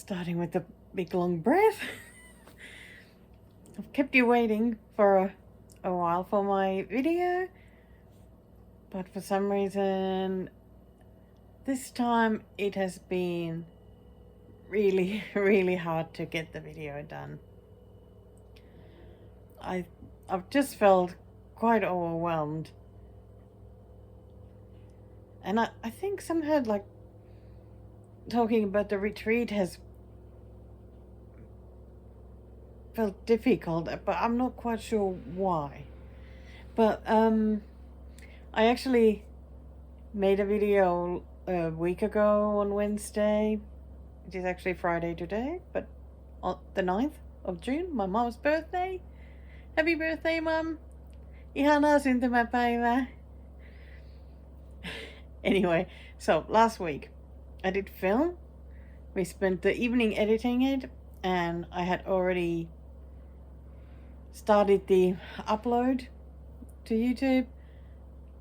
Starting with a big long breath. I've kept you waiting for a while for my video, but for some reason this time it has been really hard to get the video done. I've just felt quite overwhelmed, and I think somehow like talking about the retreat has felt difficult, but I'm not quite sure why. But I actually made a video a week ago on Wednesday. It is actually Friday today, but on the 9th of June, my mom's birthday. Happy birthday, Mum! Ihanaa syntymäpäivää! Anyway, so last week I did film. We spent the evening editing it, and I had already started the upload to YouTube,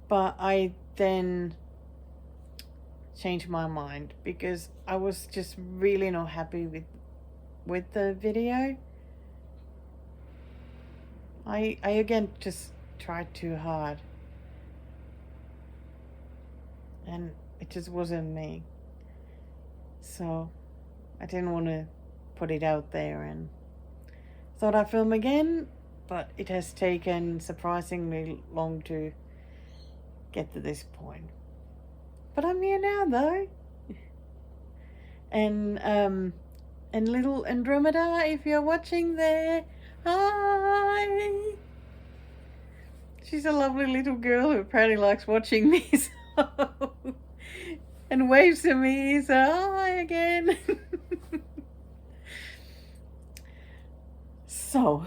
but I then changed my mind because I was just really not happy with the video. I again just tried too hard, and it just wasn't me. So I didn't want to put it out there, and thought I'd film again, but it has taken surprisingly long to get to this point. But I'm here now though. And little Andromeda, if you're watching there, hi! She's a lovely little girl who apparently likes watching me, so and waves to me, so hi again. So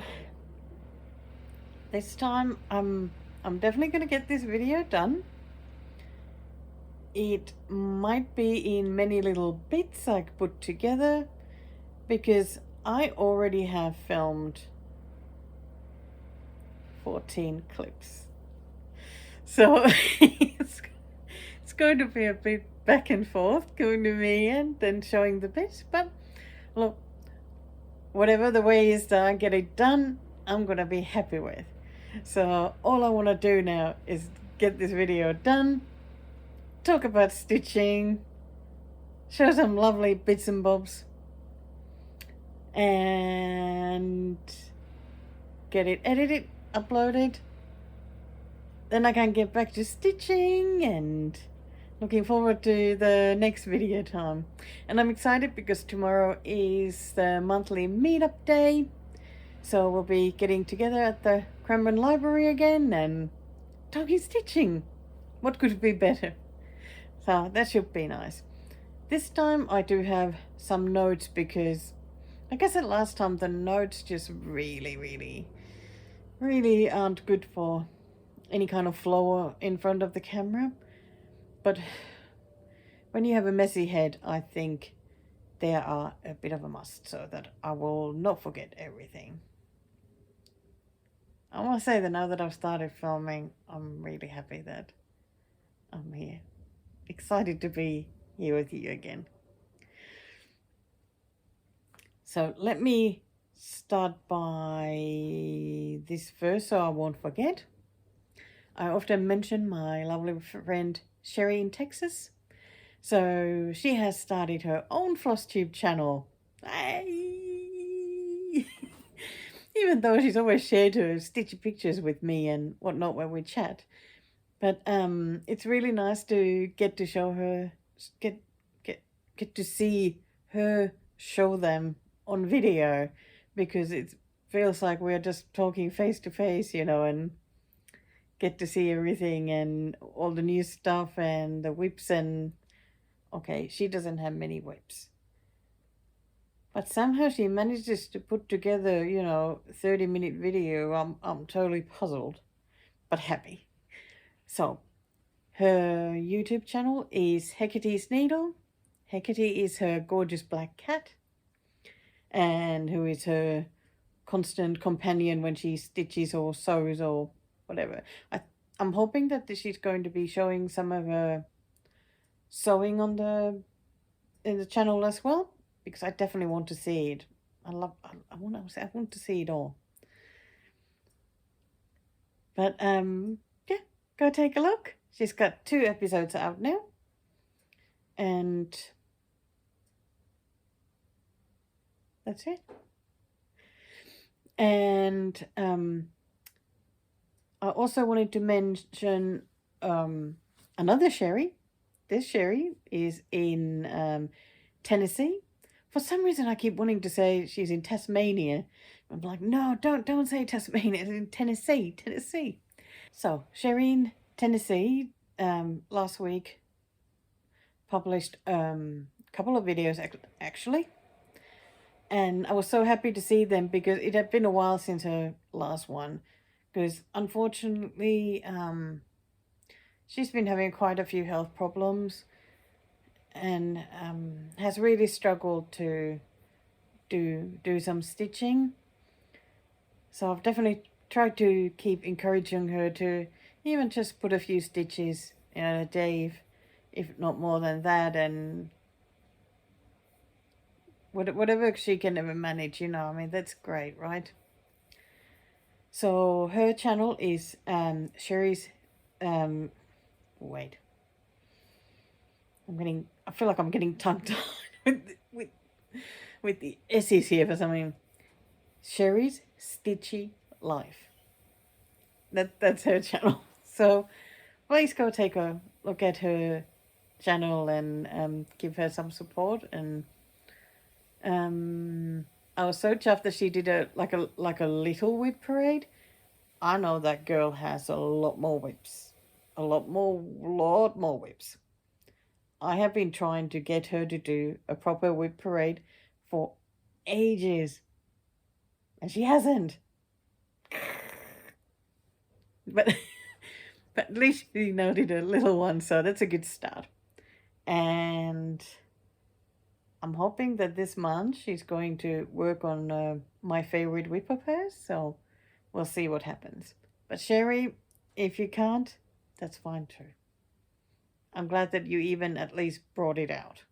this time I'm definitely gonna get this video done. It might be in many little bits I could put together, because I already have filmed 14 clips. So it's going to be a bit back and forth, going to me and then showing the bits. But look, whatever the way is that I get it done, I'm going to be happy with. So all I want to do now is get this video done, talk about stitching, show some lovely bits and bobs, and get it edited, uploaded. Then I can get back to stitching, and looking forward to the next video time. And I'm excited because tomorrow is the monthly meetup day. So we'll be getting together at the Cranbourne Library again and talking stitching. What could be better? So that should be nice. This time I do have some notes, because like I said last time, the notes just really aren't good for any kind of flow in front of the camera. But when you have a messy head, I think they are a bit of a must, so that I will not forget everything. I want to say that now that I've started filming, I'm really happy that I'm here. Excited to be here with you again. So let me start by this first so I won't forget. I often mention my lovely friend Sherry in Texas. So she has started her own Flosstube channel. Hey! Even though she's always shared her stitchy pictures with me and whatnot when we chat. But it's really nice to get to show her, get to see her show them on video, because it feels like we're just talking face to face, you know, and get to see everything and all the new stuff and the whips. And okay, she doesn't have many whips, but somehow she manages to put together, you know, 30-minute video. I'm totally puzzled, but happy. So her YouTube channel is Hecate's Needle. Hecate is her gorgeous black cat, and who is her constant companion when she stitches or sews or whatever. I'm hoping that she's going to be showing some of her sewing in the channel as well. because I definitely want to see it. I want to see it all. But yeah, go take a look. She's got 2 episodes out now. And that's it. And I also wanted to mention another Sherry. This Sherry is in Tennessee. For some reason, I keep wanting to say she's in Tasmania. I'm like, no, don't say Tasmania. It's in Tennessee, Tennessee. So Sherry in Tennessee last week published a couple of videos actually, and I was so happy to see them because it had been a while since her last one. Because unfortunately, she's been having quite a few health problems and has really struggled to do some stitching. So I've definitely tried to keep encouraging her to even just put a few stitches in a day, if not more than that, and whatever she can ever manage, I mean, that's great, right? So her channel is Sherry's wait. I feel like I'm getting tongue-tied with the S's here for something. Sherry's Stitchy Life. That's her channel. So please go take a look at her channel and give her some support. And I was so chuffed that she did a little whip parade. I know that girl has a lot more whips. A lot more whips. I have been trying to get her to do a proper whip parade for ages. And she hasn't. But but at least she noted a little one, so that's a good start. And I'm hoping that this month she's going to work on my favorite whip of hers, so we'll see what happens. But Sherry, if you can't, that's fine too. I'm glad that you even at least brought it out.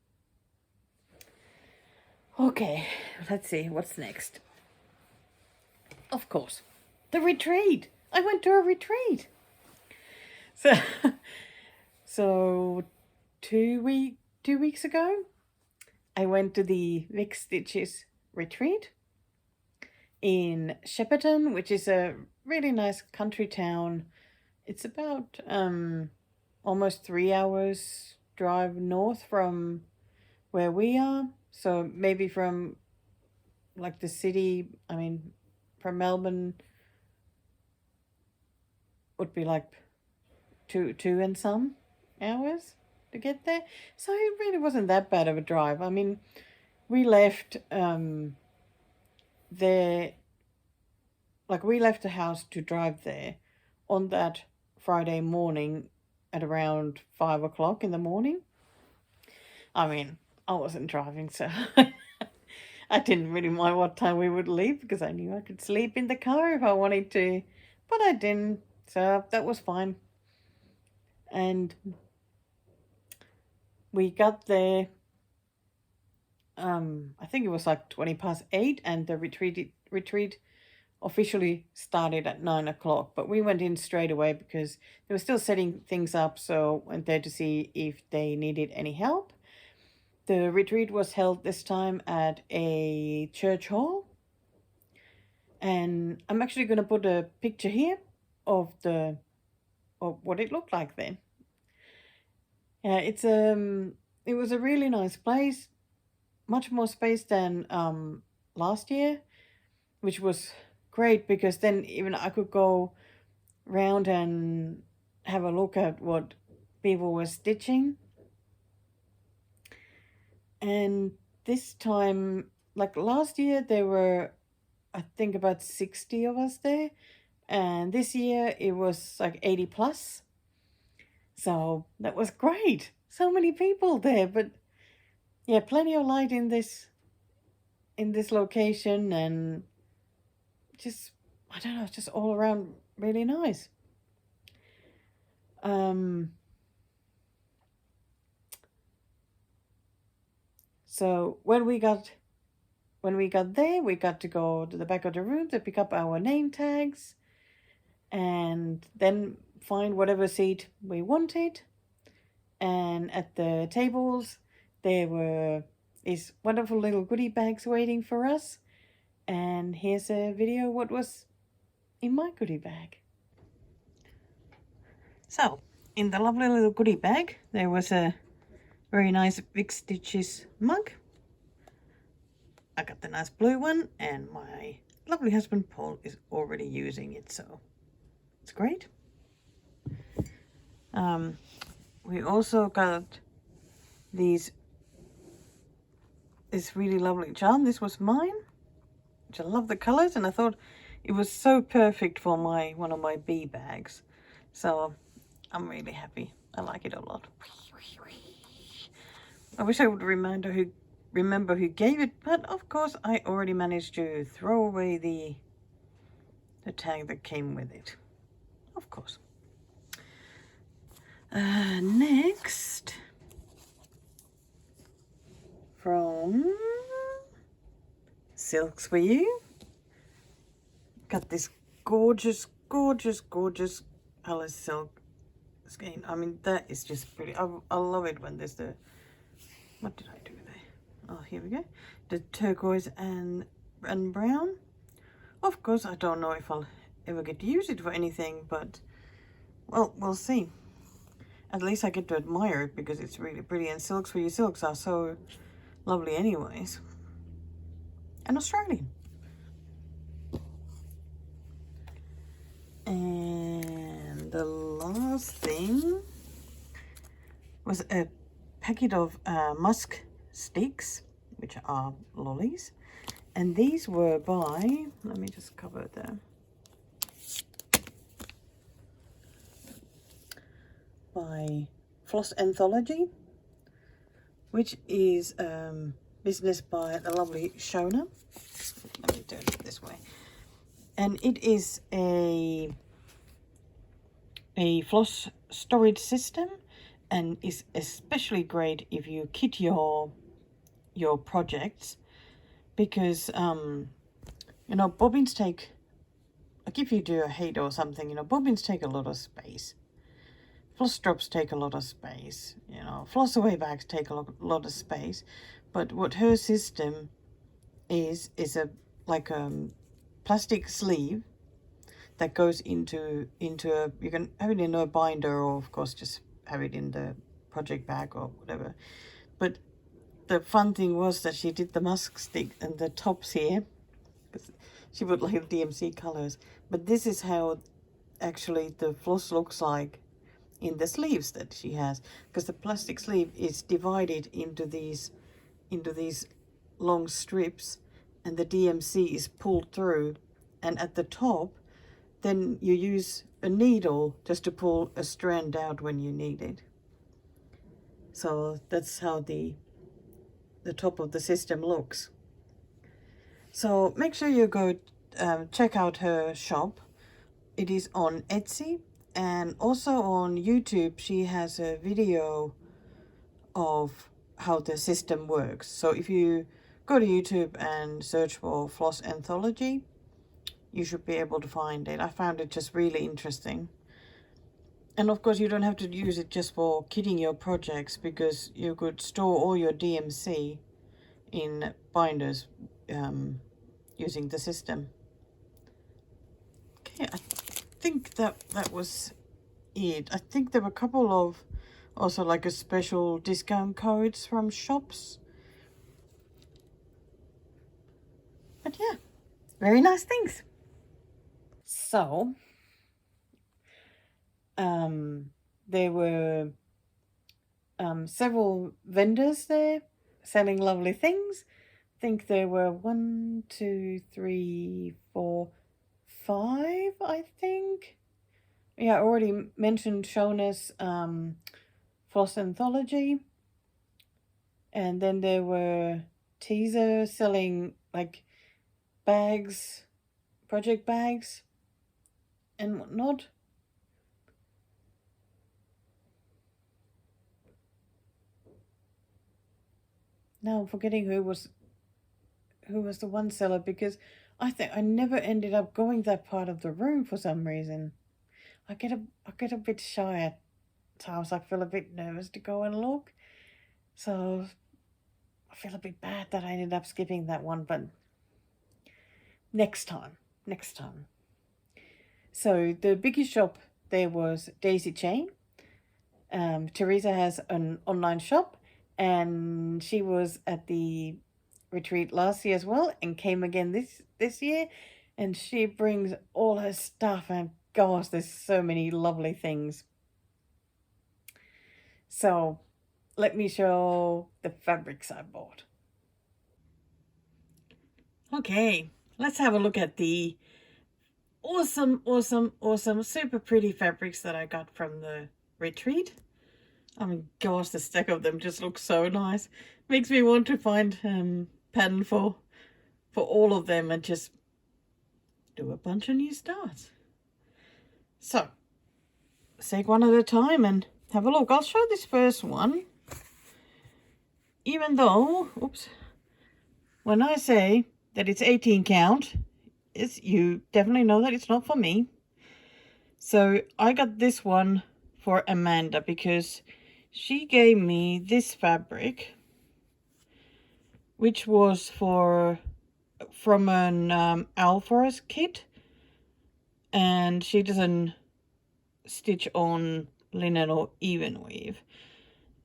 Okay, let's see, what's next? Of course, the retreat. I went to a retreat. So 2 weeks ago, I went to the VicStitches retreat in Shepparton, which is a really nice country town. It's about almost 3 hours drive north from where we are. So maybe from like the city, I mean, from Melbourne would be like two and some hours to get there. So it really wasn't that bad of a drive. I mean, we left there, like we left the house to drive there on that Friday morning at around 5 o'clock in the morning. I mean, I wasn't driving, so I didn't really mind what time we would leave because I knew I could sleep in the car if I wanted to, but I didn't, so that was fine. And we got there, I think it was like 8:20, and the retreat officially started at 9 o'clock, but we went in straight away because they were still setting things up, so went there to see if they needed any help. The retreat was held this time at a church hall, and I'm actually going to put a picture here of what it looked like then. Yeah, it was a really nice place, much more space than last year, which was great because then even I could go round and have a look at what people were stitching. And this time, like last year, there were, I think, about 60 of us there. And this year, it was like 80 plus. So that was great. So many people there. But yeah, plenty of light in this location. And just, I don't know, just all around really nice. So when we got there, we got to go to the back of the room to pick up our name tags and then find whatever seat we wanted. And at the tables, there were these wonderful little goodie bags waiting for us. And here's a video what was in my goodie bag. So, in the lovely little goodie bag, there was a very nice VicStitches mug. I got the nice blue one, and my lovely husband Paul is already using it, so it's great. We also got this really lovely charm. This was mine, which I love the colors, and I thought it was so perfect for one of my bee bags. So I'm really happy. I like it a lot. I wish I would remember who gave it, but of course I already managed to throw away the tag that came with it. Of course. Next, from Silks for You, got this gorgeous color silk skein. I mean, that is just pretty. I love it when there's the, what did I do there? Oh, here we go. The turquoise and brown. Of course, I don't know if I'll ever get to use it for anything, but well, we'll see. At least I get to admire it because it's really pretty, and Silks for You silks are so lovely anyways. And Australian. And the last thing was a packet of musk sticks, which are lollies. And these were by, let me just cover it there. By Floss Anthology, which is business by the lovely Shona. Let me turn it this way. And it is a floss storage system, and is especially great if you kit your projects, because you know, bobbins take, like if you do a head or something, you know, bobbins take a lot of space. Floss drops take a lot of space, you know, floss away bags take a lot of space. But what her system is a plastic sleeve that goes into a, you can have it in a binder, or of course just have it in the project bag or whatever. But the fun thing was that she did the musk stick and the tops here, because she put like DMC colors. But this is how actually the floss looks like in the sleeves that she has, because the plastic sleeve is divided into these long strips, and the DMC is pulled through, and at the top then you use a needle just to pull a strand out when you need it. So that's how the top of the system looks. So make sure you go check out her shop. It is on Etsy, and also on YouTube she has a video of how the system works. So if you go to YouTube and search for Floss Anthology, you should be able to find it. I found it just really interesting. And of course you don't have to use it just for kitting your projects, because you could store all your DMC in binders using the system. Okay, I think that was it. I think there were a couple of also like a special discount codes from shops. But yeah, very nice things. So there were several vendors there selling lovely things. I think there were 1, 2, 3, 4, 5, I think. Yeah, I already mentioned Shona's Floss Anthology. And then there were Teaser selling like bags, project bags and whatnot. Now I'm forgetting who was the one seller, because I think I never ended up going that part of the room for some reason. I get a bit shy at times. I feel a bit nervous to go and look. So I feel a bit bad that I ended up skipping that one, but next time. Next time. So the biggest shop there was Daisy Chain. Teresa has an online shop, and she was at the retreat last year as well, and came again this year, and she brings all her stuff, and gosh, there's so many lovely things. So let me show the fabrics I bought. Okay, let's have a look at the awesome, super pretty fabrics that I got from the retreat. I mean, gosh, the stack of them just looks so nice. Makes me want to find pattern for all of them and just do a bunch of new starts. So let's take one at a time and have a look. I'll show this first one. Even though, oops, when I say that it's 18 count, you definitely know that it's not for me. So I got this one for Amanda because she gave me this fabric, which was from an owl forest kit, and she doesn't stitch on linen or even weave.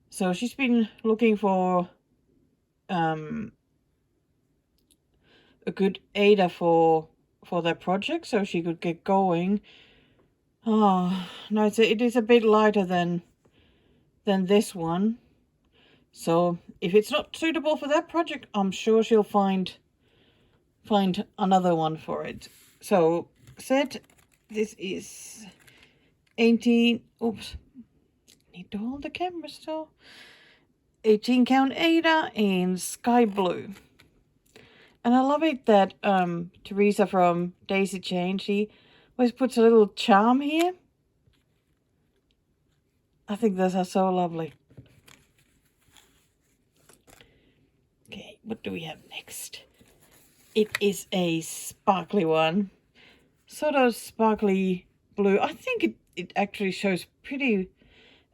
So she's been looking for a good aider for that project so she could get going. Oh no, it is a bit lighter than this one. So if it's not suitable for that project, I'm sure she'll find another one for it. So this is 18, oops, need to hold the camera still. 18 count Ada in sky blue. And I love it that Teresa from Daisy Chain, she always puts a little charm here. I think those are so lovely. Okay, what do we have next? It is a sparkly one. Sort of sparkly blue. I think it actually shows pretty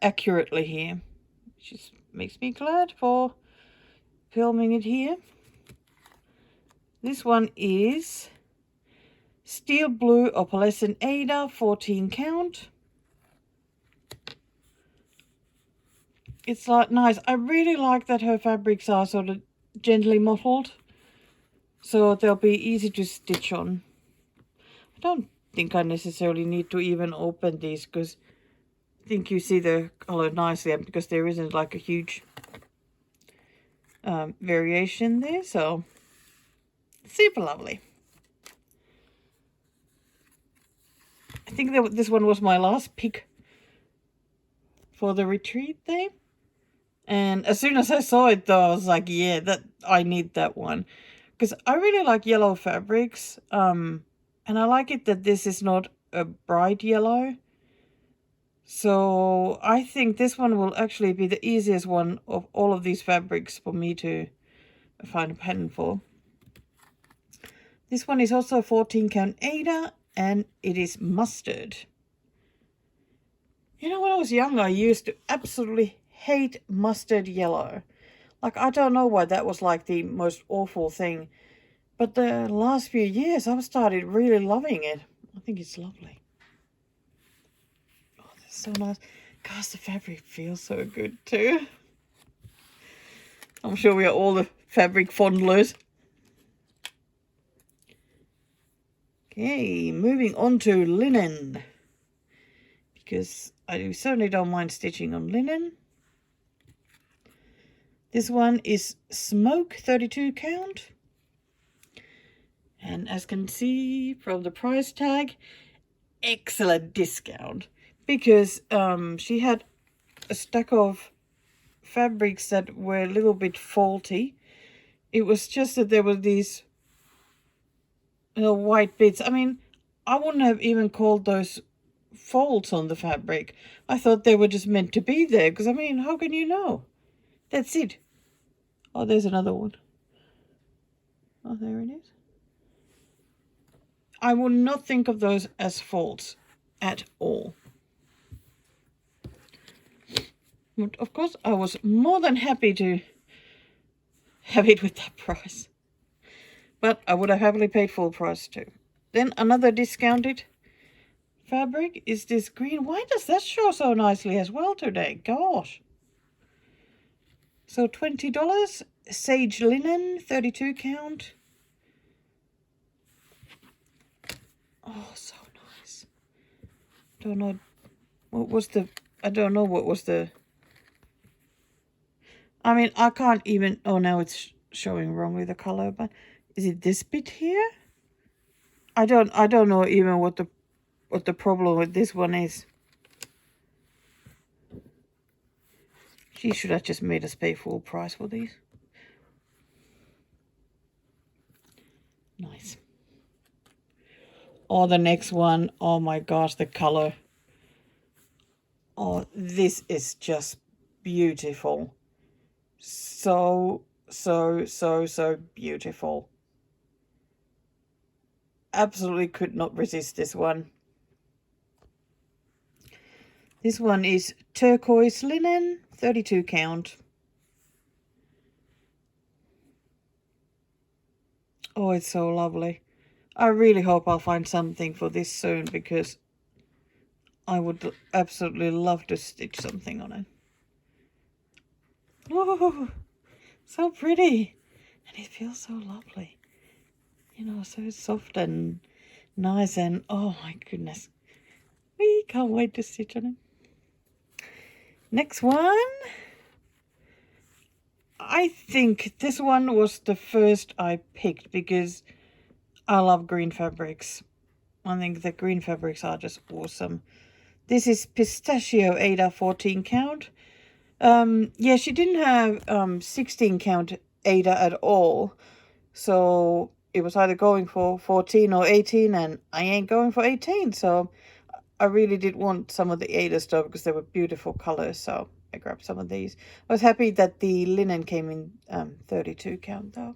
accurately here. Which just makes me glad for filming it here. This one is Steel Blue Opalescent Ada, 14 count. It's like nice. I really like that her fabrics are sort of gently mottled, so they'll be easy to stitch on. I don't think I necessarily need to even open these because I think you see the color nicely, because there isn't like a huge variation there, so super lovely. I think that this one was my last pick for the retreat there. And as soon as I saw it though, I was like, yeah, I need that one. Because I really like yellow fabrics. And I like it that this is not a bright yellow. So I think this one will actually be the easiest one of all of these fabrics for me to find a pattern for. This one is also 14 count Ada, and it is mustard. You know, when I was younger, I used to absolutely hate mustard yellow. Like, I don't know why that was like the most awful thing. But the last few years, I've started really loving it. I think it's lovely. Oh, that's so nice. Gosh, the fabric feels so good too. I'm sure we are all the fabric fondlers. Okay, moving on to linen. Because I certainly don't mind stitching on linen. This one is Smoke, 32 count. And as can see from the price tag, excellent discount. Because she had a stack of fabrics that were a little bit faulty. It was just that there were these white bits. I mean, I wouldn't have even called those folds on the fabric. I thought they were just meant to be there, because I mean, how can you know? That's it. Oh, there's another one. Oh, there it is. I would not think of those as faults at all. But of course, I was more than happy to have it with that price. But I would have happily paid full price too. Then another discounted fabric is this green. Why does that show so nicely as well today? Gosh. So $20. Sage linen, 32 count. Oh, so nice. Don't know what was the... I don't know what was the... I mean, I can't even... Oh, now it's showing wrongly the color, but is it this bit here? I don't know even what the problem with this one is. She should have just made us pay full price for these. Nice. Oh, the next one. Oh my gosh, the color. Oh, this is just beautiful. So beautiful. Absolutely could not resist this one. This one is turquoise linen, 32 count. Oh, it's so lovely. I really hope I'll find something for this soon, because I would absolutely love to stitch something on it. Oh, so pretty. And it feels so lovely. You know, so soft and nice, and oh my goodness. We can't wait to stitch on it. Next one. I think this one was the first I picked because I love green fabrics. I think the green fabrics are just awesome. This is Pistachio Ada 14 count. Yeah, she didn't have 16 count Ada at all. So it was either going for 14 or 18, and I ain't going for 18. So I really did want some of the Ada stuff because they were beautiful colors. So I grabbed some of these. I was happy that the linen came in 32 count though.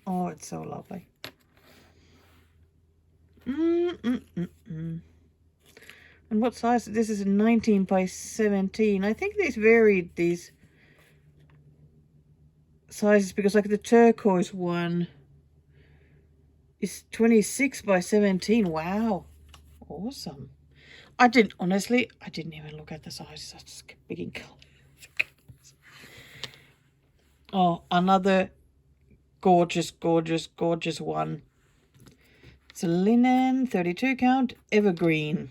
Oh, it's so lovely. And what size? This is a 19 by 17. I think these varied, these sizes, because like the turquoise one is 26 by 17. Wow. Awesome. I didn't even look at the sizes. I just kept picking colors. Oh, another gorgeous, gorgeous, gorgeous one. It's a linen, 32 count, evergreen.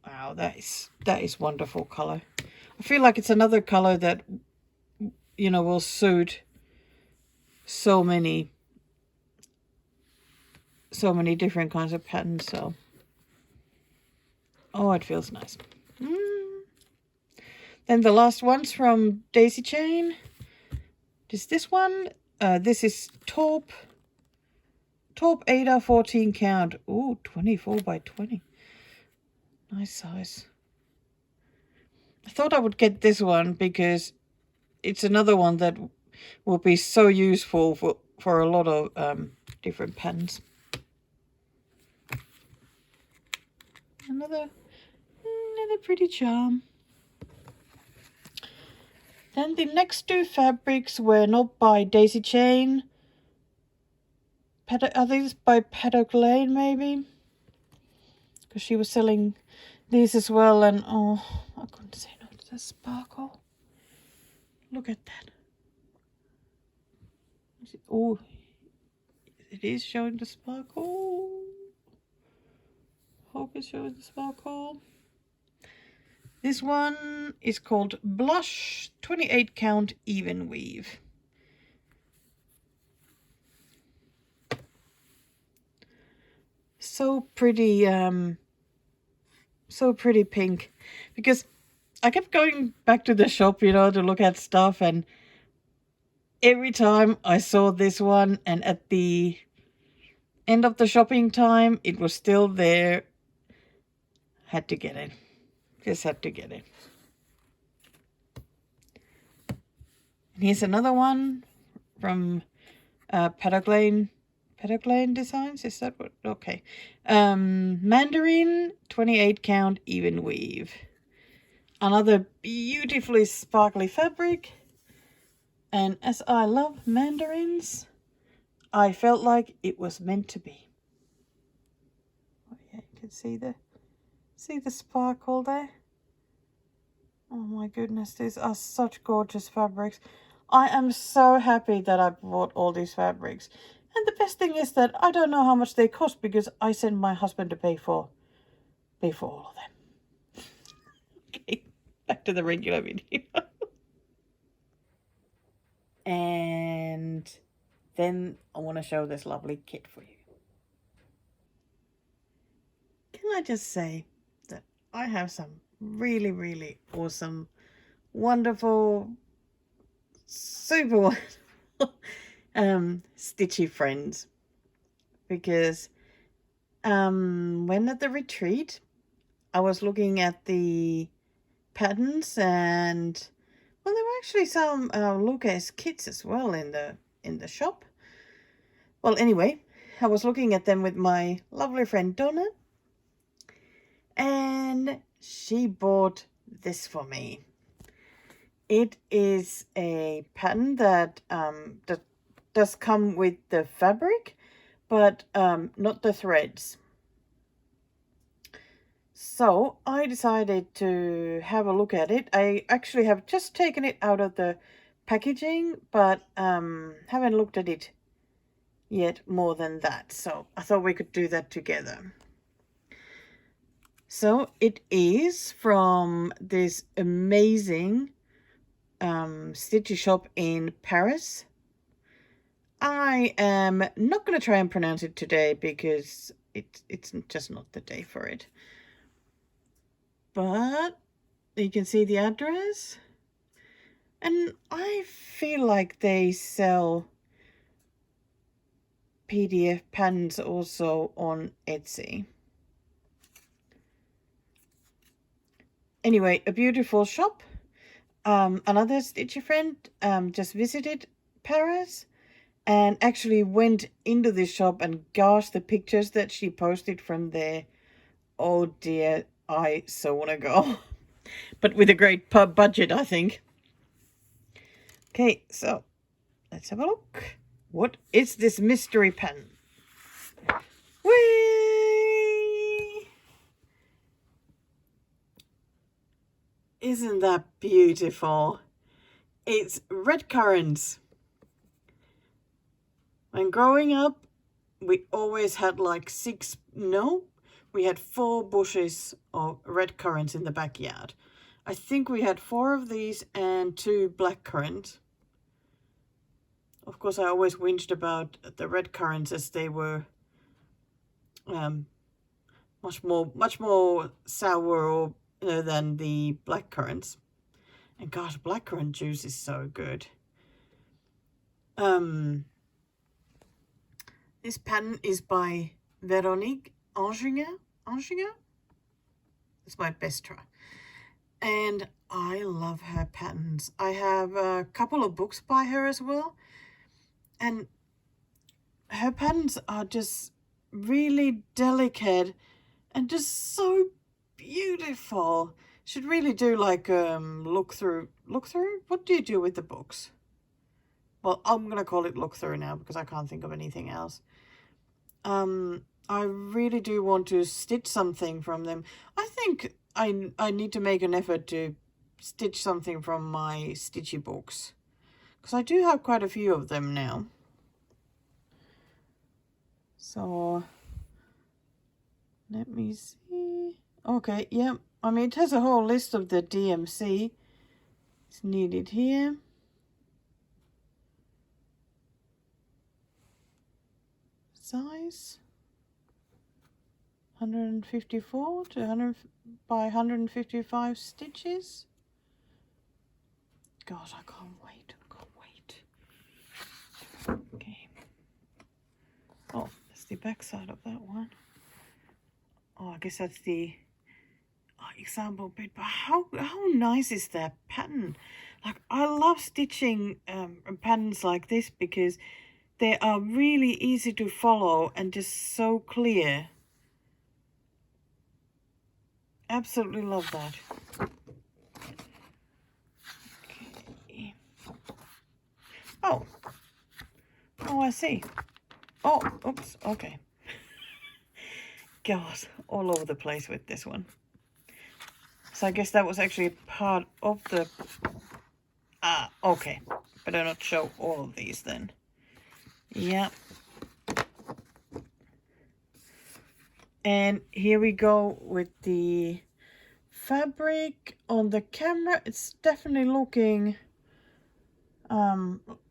Wow, that is wonderful color. I feel like it's another color that, you know, will suit so many different kinds of patterns. So, oh, it feels nice. Then the last one's from Daisy Chain. Is this one? This is Taupe Ada 14 count. Ooh, 24 by 20. Nice size. I thought I would get this one because it's another one that will be so useful for a lot of different patterns. Another pretty charm. Then the next two fabrics were not by Daisy Chain. Are these by Paddock Lane maybe? Because she was selling these as well, and oh, I couldn't say no to the sparkle. Look at that. Oh, it is showing the sparkle. Hope it's showing the sparkle. This one is called Blush 28 count even weave. So pretty, so pretty pink, because I kept going back to the shop, you know, to look at stuff, and every time I saw this one, and at the end of the shopping time, it was still there. Had to get it. Just had to get it. And here's another one from Paddock Lane Designs. Is that what? Okay. Mandarin 28 count even weave. Another beautifully sparkly fabric. And as I love mandarins, I felt like it was meant to be. Oh yeah, you can see the sparkle there. Oh my goodness, these are such gorgeous fabrics. I am so happy that I bought all these fabrics. And the best thing is that I don't know how much they cost because I sent my husband to pay for all of them. Okay, back to the regular video. And then I want to show this lovely kit for you. Can I just say that I have some really, really awesome, wonderful, super wonderful stitchy friends. Because when at the retreat, I was looking at the patterns, and well, there were actually some Lucas kits as well in the shop. Well, anyway, I was looking at them with my lovely friend Donna, and she bought this for me. It is a pattern that does come with the fabric, but not the threads. So I decided to have a look at it. I actually have just taken it out of the packaging, but haven't looked at it yet more than that. So I thought we could do that together. So it is from this amazing stitchy shop in Paris. I am not going to try and pronounce it today because it's just not the day for it. But you can see the address. And I feel like they sell PDF patterns also on Etsy. Anyway, a beautiful shop. Another stitchy friend just visited Paris and actually went into this shop, and gosh, the pictures that she posted from there. Oh dear, I so want to go. But with a great budget, I think. Okay, so let's have a look. What is this mystery pen? Whee! Isn't that beautiful? It's red currants. When growing up, we always had like we had 4 bushes of red currants in the backyard. I think we had 4 of these and 2 black currants. Of course, I always whinged about the red currants as they were much more sour than the black currants. And gosh, blackcurrant juice is so good. This pattern is by Veronique Anginger. It's my best try. And I love her patterns. I have a couple of books by her as well. And her patterns are just really delicate and just so beautiful. Should really do like look through. What do you do with the books? Well, I'm gonna call it look through now because I can't think of anything else. I really do want to stitch something from them. I think I need to make an effort to stitch something from my stitchy books, because I do have quite a few of them now. So let me see. Okay, yeah. I mean, it has a whole list of the DMC. It's needed here. Size 154 to 100 by 155 stitches. God, I can't wait. Okay. Oh, that's the back side of that one. Oh, I guess that's the... Oh, example bit, but how nice is that pattern? Like, I love stitching patterns like this because they are really easy to follow and just so clear. Absolutely love that. Okay. Oh, I see. Oh, oops, okay. God, all over the place with this one. So I guess that was actually part of the... okay. Better not show all of these then. Yeah. And here we go with the fabric on the camera. It's definitely looking a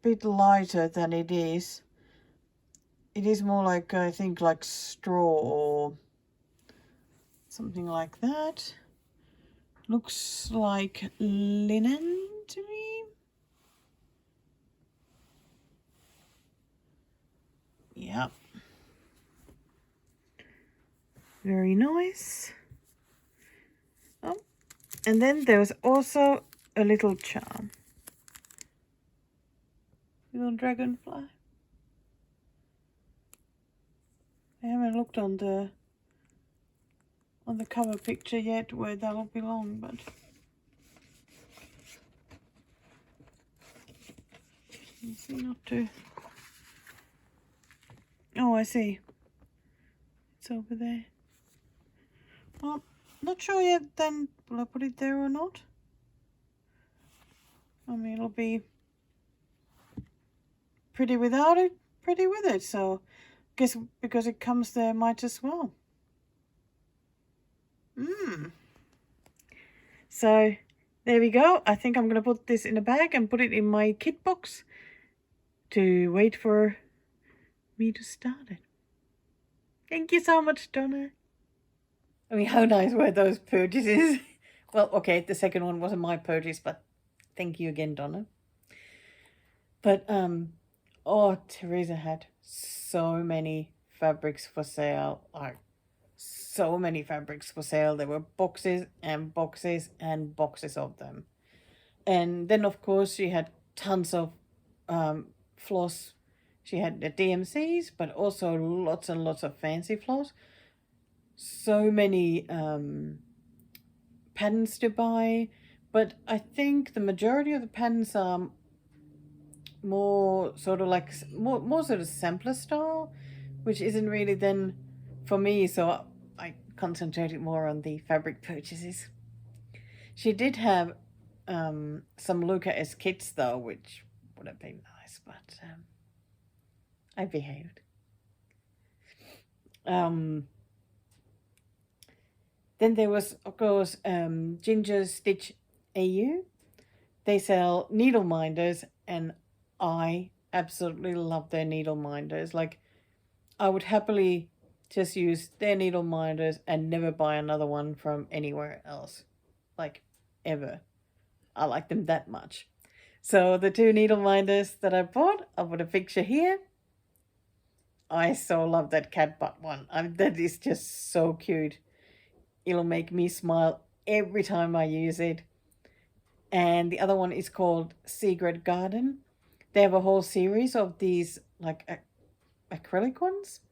bit lighter than it is. It is more like, I think, like straw or something like that. Looks like linen to me. Yeah. Very nice. Oh, and then there's also a little charm. Little dragonfly. I haven't looked on the cover picture yet where that'll belong, but you see not to. Oh, I see. It's over there. Well, not sure yet then. Will I put it there or not? I mean, it'll be pretty without it, pretty with it. So I guess because it comes there, might as well. So there we go. I think I'm going to put this in a bag and put it in my kit box to wait for me to start it. Thank you so much, Donna. I mean, how nice were those purchases? Well, okay, the second one wasn't my purchase, but thank you again, Donna. But, oh, Teresa had so many fabrics for sale. Like, so many fabrics for sale. There were boxes and boxes and boxes of them. And then, of course, she had tons of floss. She had the DMCs, but also lots and lots of fancy floss. So many patterns to buy, but I think the majority of the patterns are more sort of like more sort of sampler style, which isn't really then for me, so I concentrated more on the fabric purchases. She did have some Luca S kits though, which would have been nice, but I behaved. Then there was, of course, Ginger Stitch AU. They sell needle minders, and I absolutely love their needle minders. Like, I would happily just use their needle minders and never buy another one from anywhere else. Like, ever. I like them that much. So the two needle minders that I bought, I'll put a picture here. I so love that cat butt one. That is just so cute. It'll make me smile every time I use it. And the other one is called Secret Garden. They have a whole series of these like acrylic ones.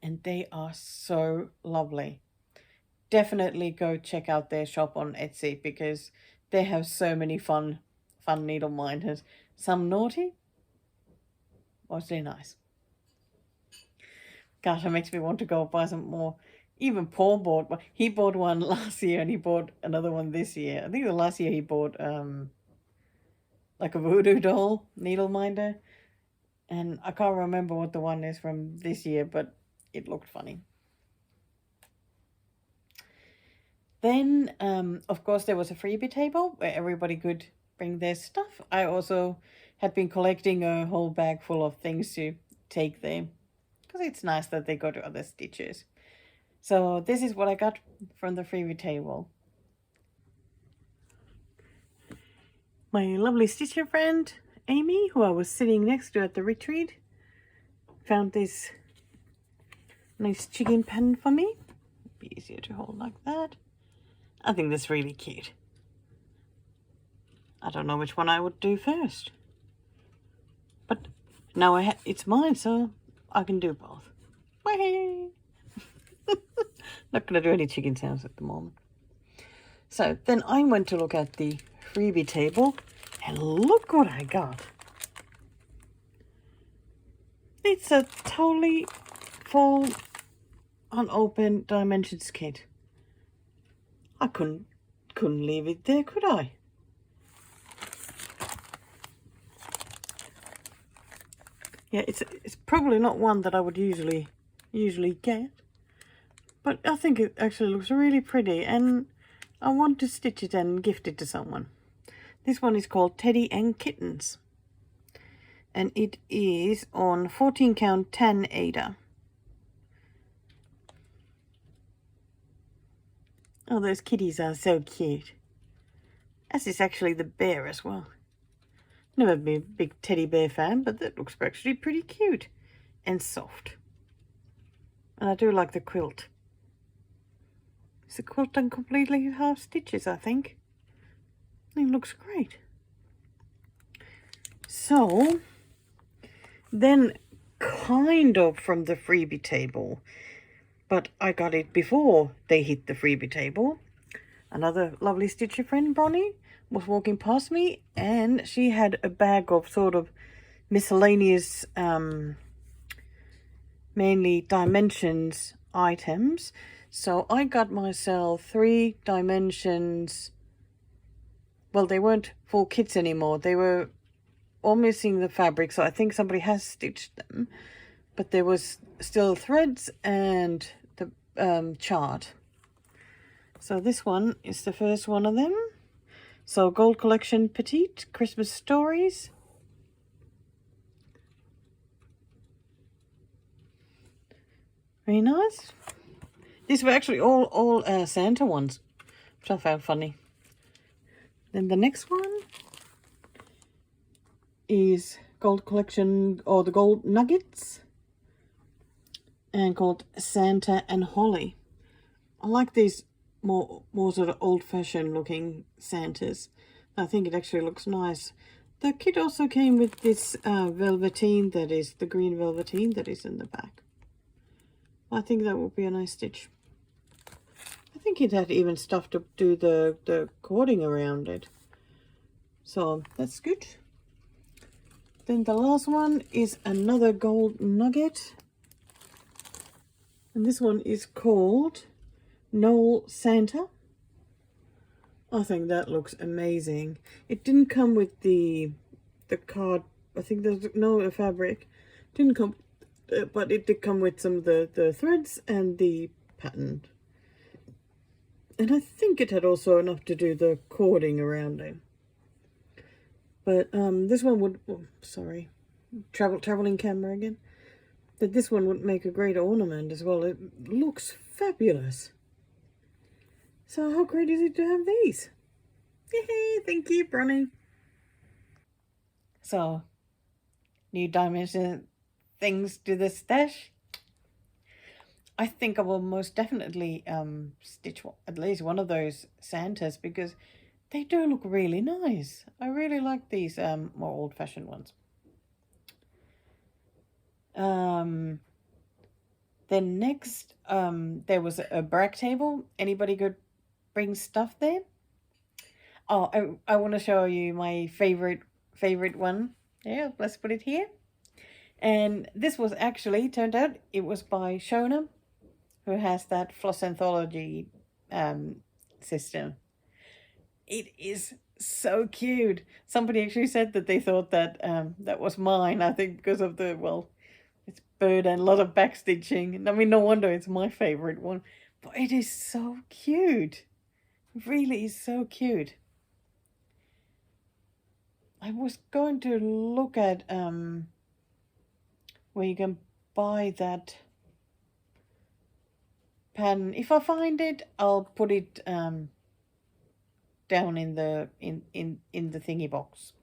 And they are so lovely. Definitely go check out their shop on Etsy because they have so many fun needle minders. Some naughty, mostly nice. Gosh, it makes me want to go buy some more. Even Paul bought one. He bought one last year and he bought another one this year. I think the last year he bought like a voodoo doll needle minder. And I can't remember what the one is from this year, but it looked funny. Then, of course, there was a freebie table where everybody could bring their stuff. I also had been collecting a whole bag full of things to take there because it's nice that they go to other stitches. So this is what I got from the freebie table. My lovely stitcher friend, Amy, who I was sitting next to at the retreat, found this nice chicken pen for me. be easier to hold like that. I think that's really cute. I don't know which one I would do first. But now it's mine, so I can do both. Whee! Not going to do any chicken sounds at the moment. So then I went to look at the freebie table, and look what I got. It's a totally full unopened dimensions kit. I couldn't leave it there, could I? Yeah, it's probably not one that I would usually get, but I think it actually looks really pretty, and I want to stitch it and gift it to someone. This one is called Teddy and Kittens, and it is on 14 count 10 Ada. Oh, those kitties are so cute. As is actually the bear as well. Never been a big teddy bear fan, but that looks actually pretty cute and soft. And I do like the quilt. It's the quilt done completely half stitches, I think. It looks great. So, then kind of from the freebie table, but I got it before they hit the freebie table. Another lovely stitcher friend, Bronnie, was walking past me, and she had a bag of sort of miscellaneous, mainly dimensions items. So I got myself 3 dimensions. Well, they weren't full kits anymore. They were all missing the fabric, so I think somebody has stitched them. But there was still threads and the chart. So this one is the first one of them. So Gold Collection Petite Christmas Stories. Very nice. These were actually all Santa ones, which I found funny. Then the next one is Gold Collection, or the Gold Nuggets, and called Santa and Holly. I like these more sort of old-fashioned looking Santas. I think it actually looks nice. The kit also came with this velveteen, that is the green velveteen that is in the back. I think that would be a nice stitch. I think it had even stuff to do the cording around it. So that's good. Then the last one is another gold nugget. And this one is called Noel Santa. I think that looks amazing. It didn't come with the card. I think there's no fabric. Didn't come, but it did come with some of the threads and the pattern. And I think it had also enough to do the cording around it. But this one would, oh, sorry, traveling camera again. That this one would make a great ornament as well. It looks fabulous. So how great is it to have these? Yay, thank you, Bronnie. So, new dimension things to the stash. I think I will most definitely stitch at least one of those Santas, because they do look really nice. I really like these more old-fashioned ones. Then next, there was a brag table. Anybody could bring stuff there. Oh, I want to show you my favorite one. Yeah, let's put it here. And this was actually, turned out, it was by Shona, who has that floss anthology system. It is so cute. Somebody actually said that they thought that that was mine, I think because of the, well, it's bird and a lot of backstitching. I mean, no wonder it's my favorite one. But it is so cute. It really is so cute. I was going to look at where you can buy that pattern. If I find it, I'll put it down in the thingy box.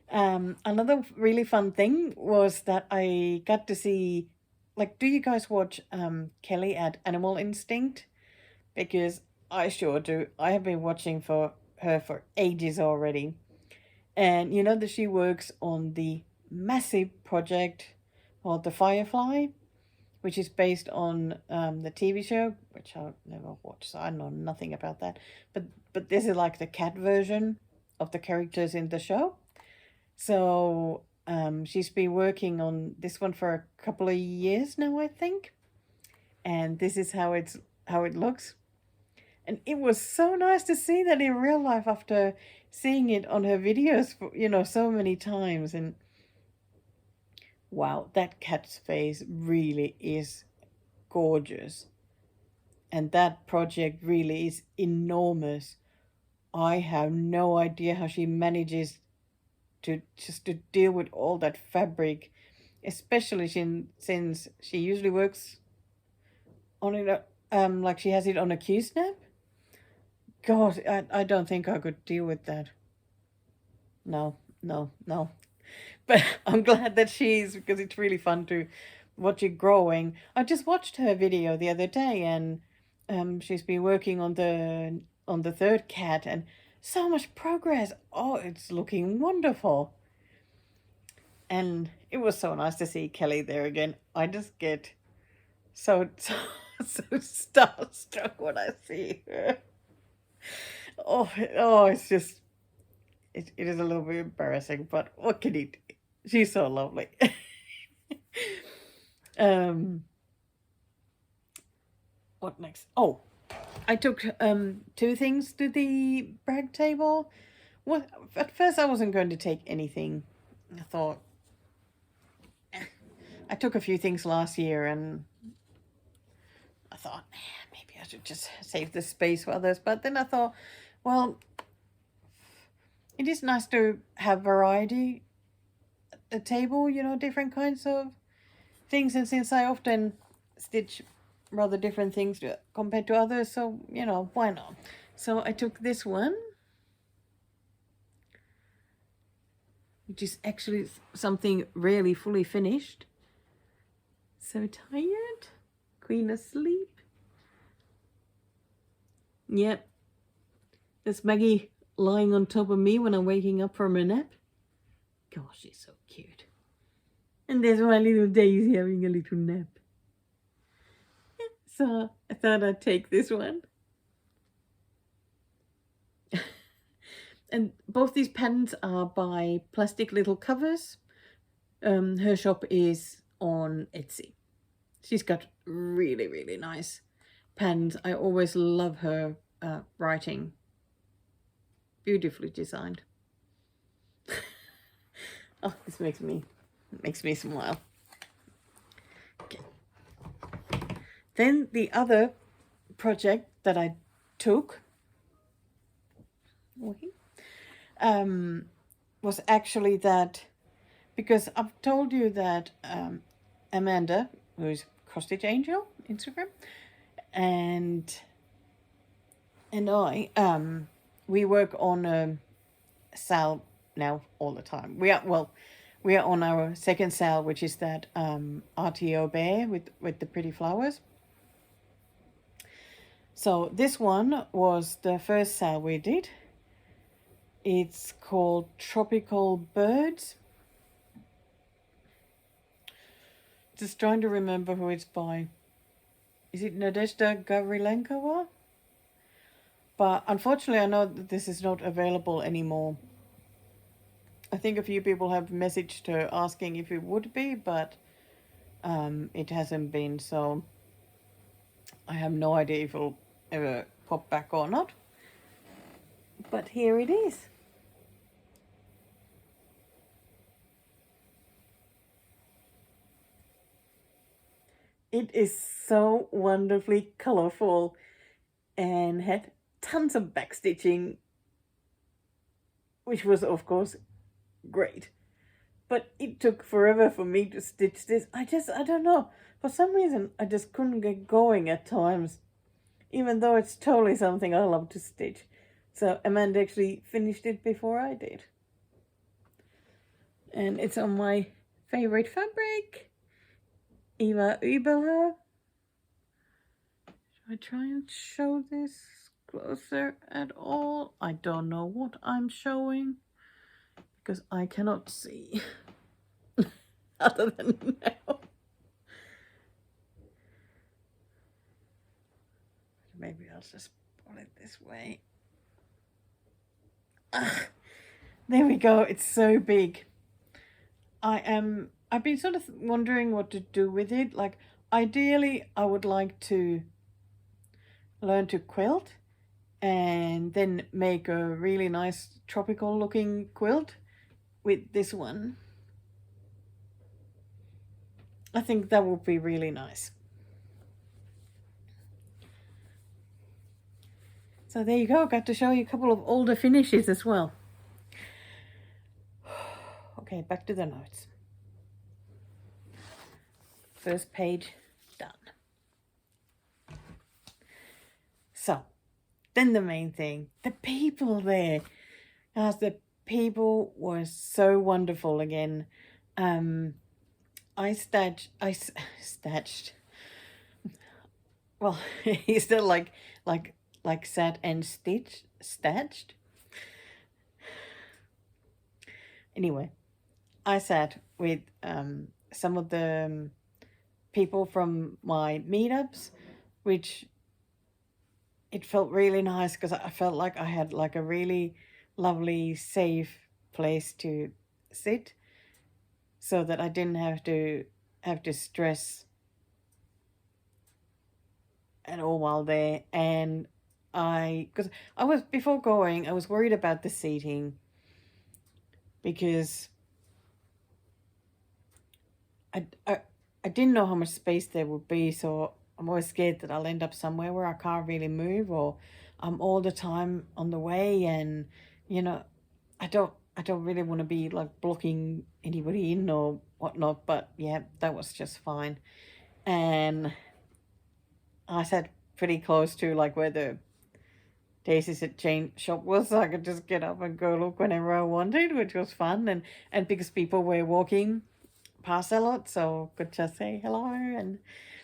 Another really fun thing was that I got to see like, do you guys watch Kelly at Animal Instinct? Because I sure do. I have been watching for her for ages already. And you know that she works on the massive project called The Firefly, which is based on the TV show, which I've never watched, so I know nothing about that. But this is like the cat version of the characters in the show. So she's been working on this one for a couple of years now, I think. And this is how it looks. And it was so nice to see that in real life after seeing it on her videos, so many times. And wow, that cat's face really is gorgeous. And that project really is enormous. I have no idea how she manages to deal with all that fabric, especially since she usually works on it like she has it on a Q-snap. God, I don't think I could deal with that. No, no, no. But I'm glad that she's, because it's really fun to watch it growing. I just watched her video the other day, and she's been working on the third cat, and so much progress. Oh, it's looking wonderful. And it was so nice to see Kelly there again. I just get so so starstruck when I see her. Oh, it's just it is a little bit embarrassing, but what can you do? She's so lovely. um, what next? Oh, I took two things to the brag table. Well, at first I wasn't going to take anything. I thought I took a few things last year, and I thought maybe I should just save the space for others. But then I thought, well, it is nice to have variety at the table, different kinds of things. And since I often stitch rather different things compared to others, so, why not? So I took this one, which is actually something really fully finished. So tired, queen asleep. Yep, that's Maggie lying on top of me when I'm waking up from a nap. Gosh, she's so cute. And there's my little Daisy having a little nap. So I thought I'd take this one. And both these pens are by Plastic Little Covers. Her shop is on Etsy. She's got really, really nice pens. I always love her writing. Beautifully designed. Oh, this makes me smile. Okay. Then the other project that I took was actually that, because I've told you that Amanda, who's Cross Stitch Angel Instagram, and I we work on sal now all the time. We are on our second sal, which is that RTO bear with the pretty flowers. So this one was the first sal we did. It's called Tropical Birds. Just trying to remember who it's by. Is it Nadezhda Gavrilenkova? But unfortunately, I know that this is not available anymore. I think a few people have messaged her asking if it would be, but it hasn't been. So I have no idea if it'll ever pop back or not. But here it is. It is so wonderfully colorful and had tons of backstitching, which was of course great. But it took forever for me to stitch this. I don't know. For some reason, I just couldn't get going at times, even though it's totally something I love to stitch. So Amanda actually finished it before I did. And it's on my favorite fabric. Eva Übeler. Should I try and show this closer at all? I don't know what I'm showing because I cannot see other than now. Maybe I'll just pull it this way. There we go. It's so big. I've been sort of wondering what to do with it. Like, ideally, I would like to learn to quilt and then make a really nice tropical looking quilt with this one. I think that would be really nice. So there you go. Got to show you a couple of older finishes as well. Okay, back to the notes. First page done. So, then the main thing, the people there. Guys, the people were so wonderful again. I stashed. Well, is that like sat and stashed? Anyway, I sat with some of the people from my meetups, which it felt really nice because I felt like I had like a really lovely, safe place to sit, so that I didn't have to stress at all while there. And because I was, before going, I was worried about the seating because I didn't know how much space there would be, so I'm always scared that I'll end up somewhere where I can't really move, or I'm all the time on the way, and you know, I don't really want to be like blocking anybody in or whatnot. But yeah, that was just fine. And I sat pretty close to like where the Daisy's at Chain shop was, so I could just get up and go look whenever I wanted, which was fun. And because people were walking past a lot, so could just say hello and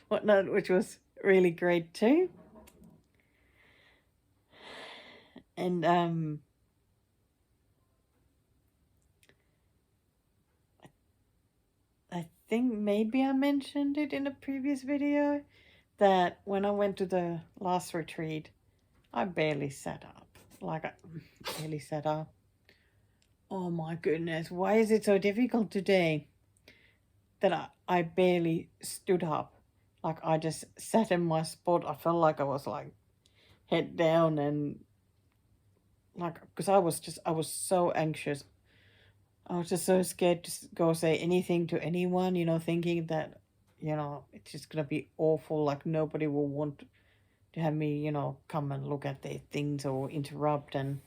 whatnot, which was really great too. And I think maybe I mentioned it in a previous video that when I went to the last retreat, I barely sat up. Like, I barely sat up. Oh my goodness, why is it so difficult today that I barely stood up? Like, I just sat in my spot. I felt like I was like head down, and like, because I was so anxious. I was just so scared to go say anything to anyone, you know, thinking that, you know, it's just gonna be awful. Like, nobody will want to have me, you know, come and look at their things or interrupt. And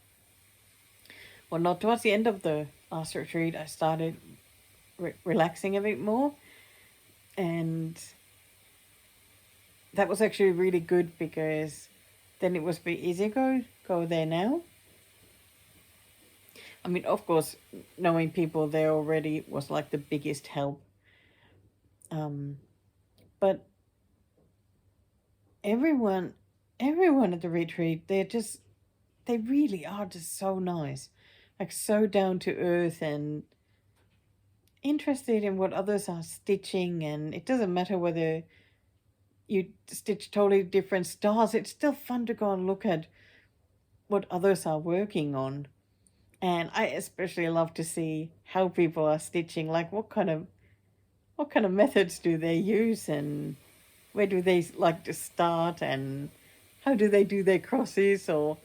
well, not towards the end of the last retreat, I started relaxing a bit more, and that was actually really good because then it was a bit easier go there now. I mean, of course, knowing people there already was like the biggest help. But everyone at the retreat, they really are just so nice, like so down to earth and interested in what others are stitching. And it doesn't matter whether you stitch totally different styles, it's still fun to go and look at what others are working on. And I especially love to see how people are stitching, like what kind of methods do they use, and where do they like to start, and how do they do their crosses, or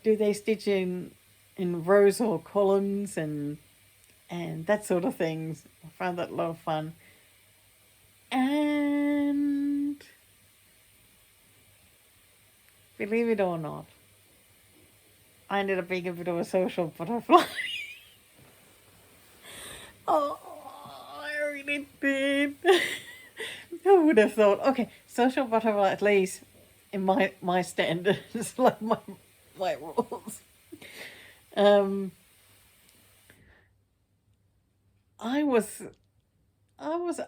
do they stitch in rows or columns, and that sort of things. I found that a lot of fun. And believe it or not, I ended up being a bit of a social butterfly. Oh, I really did. Who would have thought? Okay, social butterfly, at least in my standards, like my rules. I was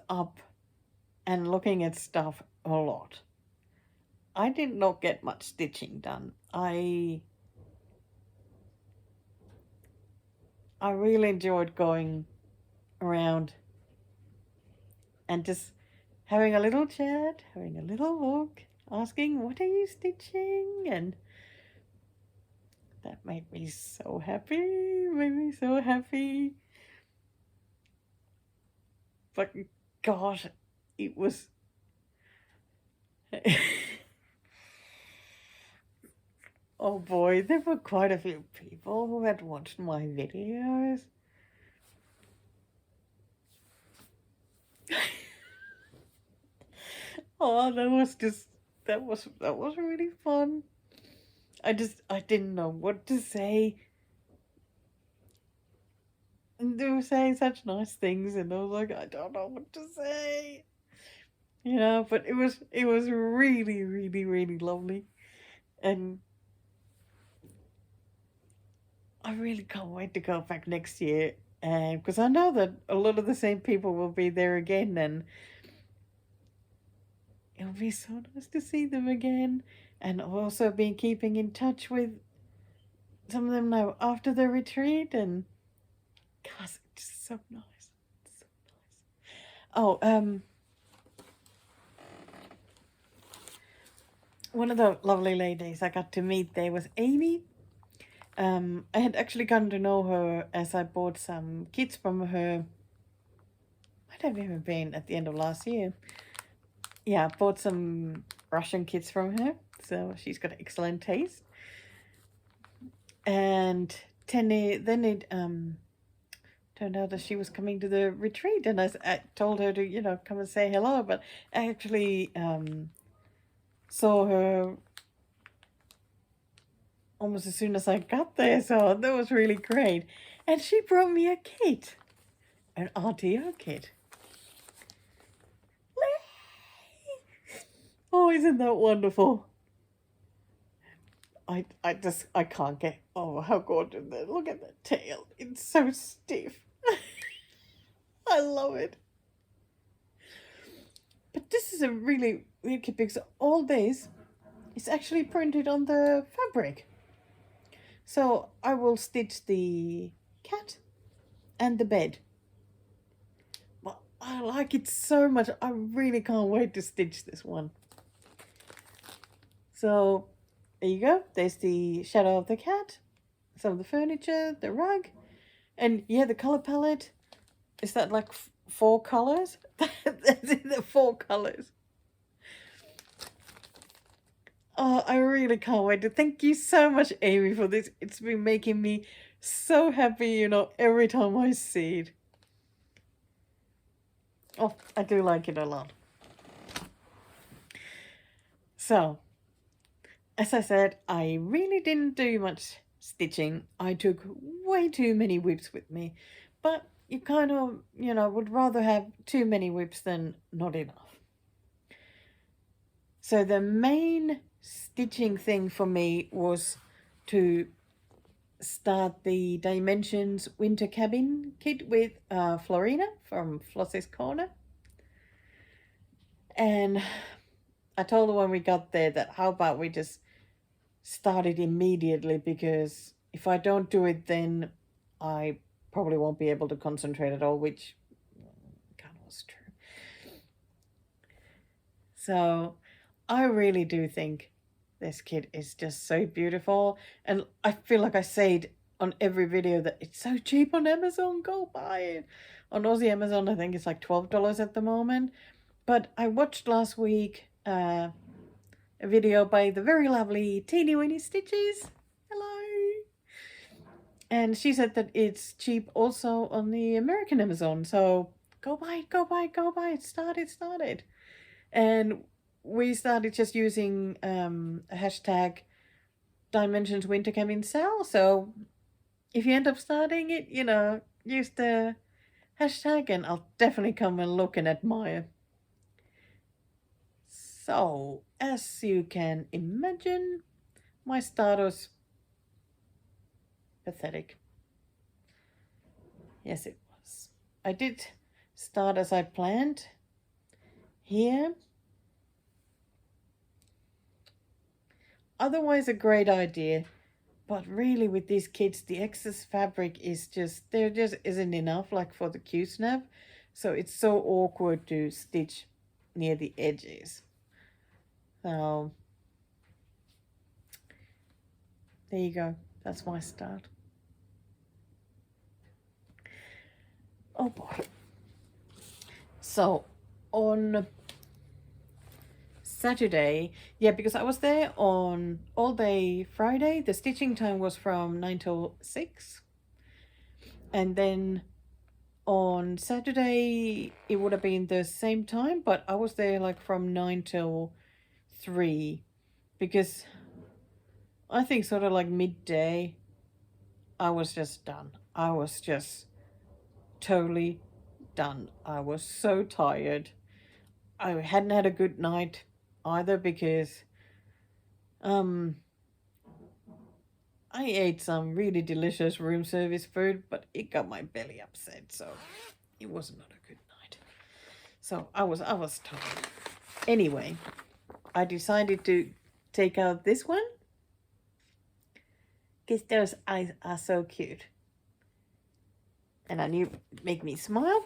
up and looking at stuff a lot. I did not get much stitching done. I really enjoyed going around and just having a little chat, having a little look, asking, what are you stitching? And that made me so happy, But gosh, it was... Oh boy, there were quite a few people who had watched my videos. Oh, that was really fun. I didn't know what to say. And they were saying such nice things, and I was like, I don't know what to say. But it was really, really, really lovely. And I really can't wait to go back next year. And because I know that a lot of the same people will be there again, and it'll be so nice to see them again. And I've also been keeping in touch with some of them now after the retreat, and gosh, it's just so nice. So nice. Oh, one of the lovely ladies I got to meet there was Amy. I had actually gotten to know her as I bought some kits from her. Might have even been at the end of last year. Yeah, I bought some Russian kits from her, so she's got excellent taste. And then it turned out that she was coming to the retreat, and I told her to come and say hello. But I actually saw her almost as soon as I got there, so that was really great. And she brought me a kit, an RTO kit. Oh, isn't that wonderful? I can't get over how gorgeous that is. Look at the tail. It's so stiff. I love it. But this is a really weird kit because all this is actually printed on the fabric. So I will stitch the cat and the bed. Well, I like it so much. I really can't wait to stitch this one. So there you go. There's the shadow of the cat, some of the furniture, the rug, and yeah, the color palette. Is that like 4 colors? That's in the 4 colors. Oh, I really can't wait to thank you so much, Amy, for this. It's been making me so happy, every time I see it. Oh, I do like it a lot. So, as I said, I really didn't do much stitching. I took way too many whips with me, but you kind of, would rather have too many whips than not enough. So the main stitching thing for me was to start the Dimensions Winter Cabin kit with Florina from Floss's Corner. And I told her when we got there that how about we just start it immediately, because if I don't do it then I probably won't be able to concentrate at all, which kind of was true. So I really do think this kit is just so beautiful, and I feel like I say it on every video that it's so cheap on Amazon. Go buy it. On Aussie Amazon I think it's like $12 at the moment, but I watched last week a video by the very lovely Teeny Weeny Stitches. Hello. And she said that it's cheap also on the American Amazon, so go buy it, go buy it, go buy it. Start it. And we started just using a hashtag Dimensions Winter Cabin Sale. So if you end up starting it, use the hashtag and I'll definitely come and look and admire. So, as you can imagine, my start was pathetic. Yes, it was. I did start as I planned. here. Otherwise a great idea, but really with these kids the excess fabric is just, there just isn't enough like for the Q-snap, so it's so awkward to stitch near the edges. So there you go, that's my start. Oh boy. So on Saturday, yeah, because I was there on all day Friday. The stitching time was from 9 till 6. And then on Saturday, it would have been the same time, but I was there like from 9 till 3. Because I think sort of like midday, I was just done. I was just totally done. I was so tired. I hadn't had a good night either because I ate some really delicious room service food, but it got my belly upset, so it was not a good night. So I was tired. Anyway, I decided to take out this one because those eyes are so cute. And I knew it'd make me smile.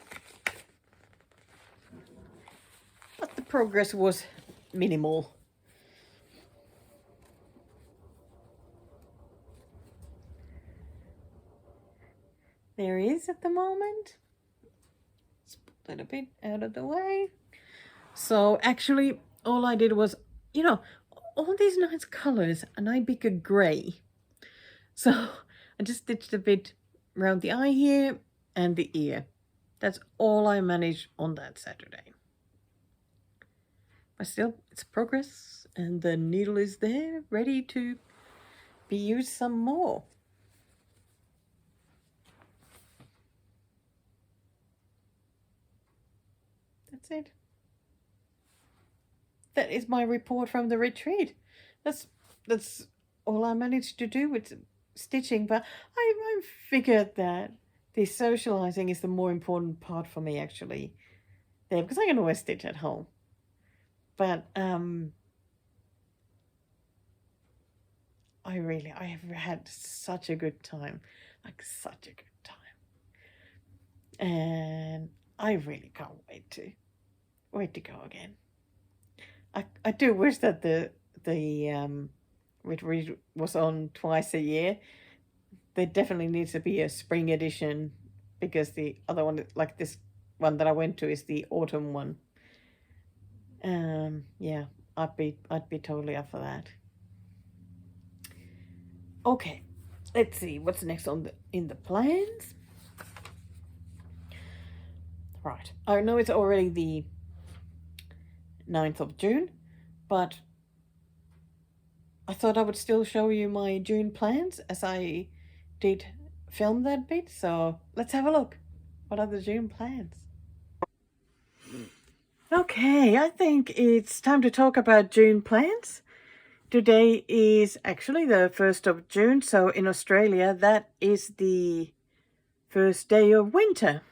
But the progress was minimal. There is at the moment. Let's put that a bit out of the way. So actually, all I did was, you know, all these nice colors, and I pick a gray. So I just stitched a bit around the eye here and the ear. That's all I managed on that Saturday. But still, it's progress, and the needle is there, ready to be used some more. That's it. That is my report from the retreat. That's all I managed to do with stitching, but I figured that the socializing is the more important part for me actually there, because I can always stitch at home. But I have had such a good time, like such a good time, and I really can't wait to go again. I do wish that the retreat was on twice a year. There definitely needs to be a spring edition, because the other one, like this one that I went to, is the autumn one. Yeah, I'd be totally up for that. Okay, let's see what's next in the plans. Right, I know it's already the 9th of June, but I thought I would still show you my June plans, as I did film that bit. So let's have a look. What are the June plans? Okay, I think it's time to talk about June plans. Today is actually the 1st of June, so in Australia that is the first day of winter.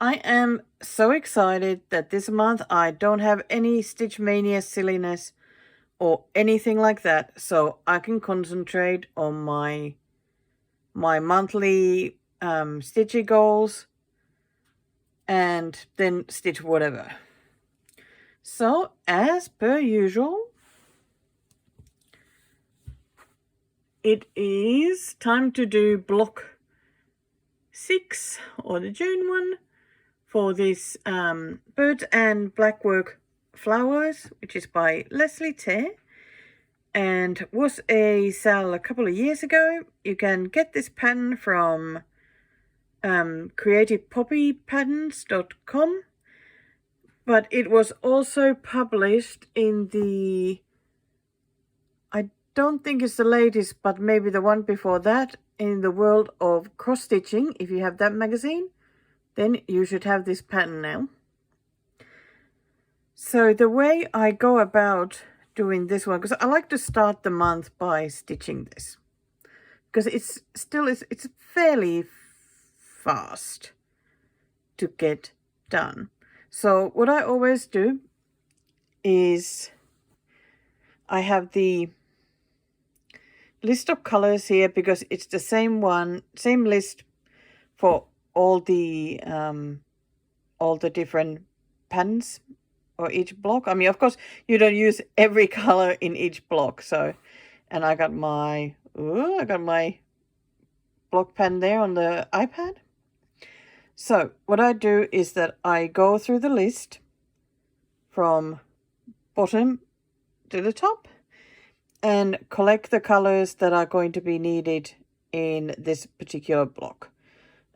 I am so excited that this month I don't have any Stitch Mania silliness or anything like that, so I can concentrate on my monthly stitchy goals and then stitch whatever. So as per usual, it is time to do block 6, or the June one, for this Birds and Blackwork Flowers, which is by Leslie Tare, and was a sale a couple of years ago. You can get this pattern from creativepoppypatterns.com, but it was also published in the, I don't think it's the latest, but maybe the one before that, in the World of Cross Stitching. If you have that magazine, then you should have this pattern now. So the way I go about doing this one, because I like to start the month by stitching this, because it's fairly fast to get done. So what I always do is I have the list of colors here because it's the same list for all the different pens or each block. I mean, of course, you don't use every color in each block. So, and I got my block pen there on the iPad. So what I do is that I go through the list from bottom to the top and collect the colors that are going to be needed in this particular block,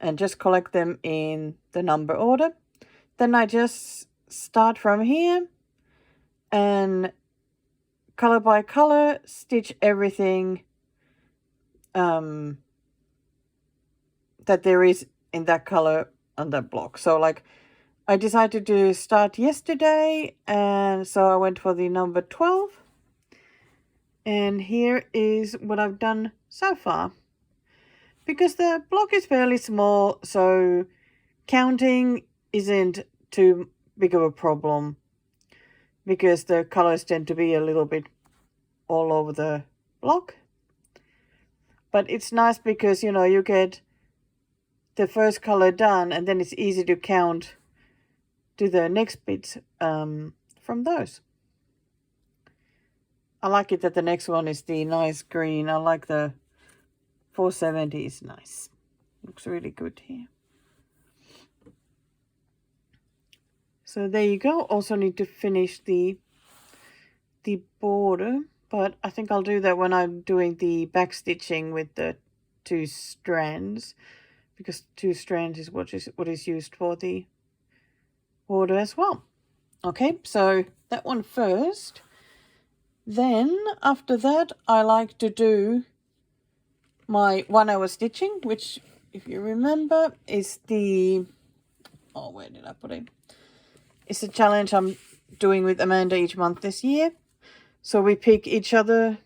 and just collect them in the number order. Then I just start from here and color by color stitch everything that there is in that color on that block. So like I decided to start yesterday, and so I went for the number 12. And here is what I've done so far. Because the block is fairly small, so counting isn't too big of a problem, because the colors tend to be a little bit all over the block. But it's nice because, you know, you get the first color done, and then it's easy to count to the next bits from those. I like it that the next one is the nice green. I like the 470 is nice. Looks really good here. So there you go. Also need to finish the border, but I think I'll do that when I'm doing the back stitching with the 2 strands, because 2 strands is what is used for the border as well. Okay, so that one first. Then after that, I like to do my 1 hour stitching, which, if you remember, is the, oh, where did I put it? It's a challenge I'm doing with Amanda each month this year. So we pick each other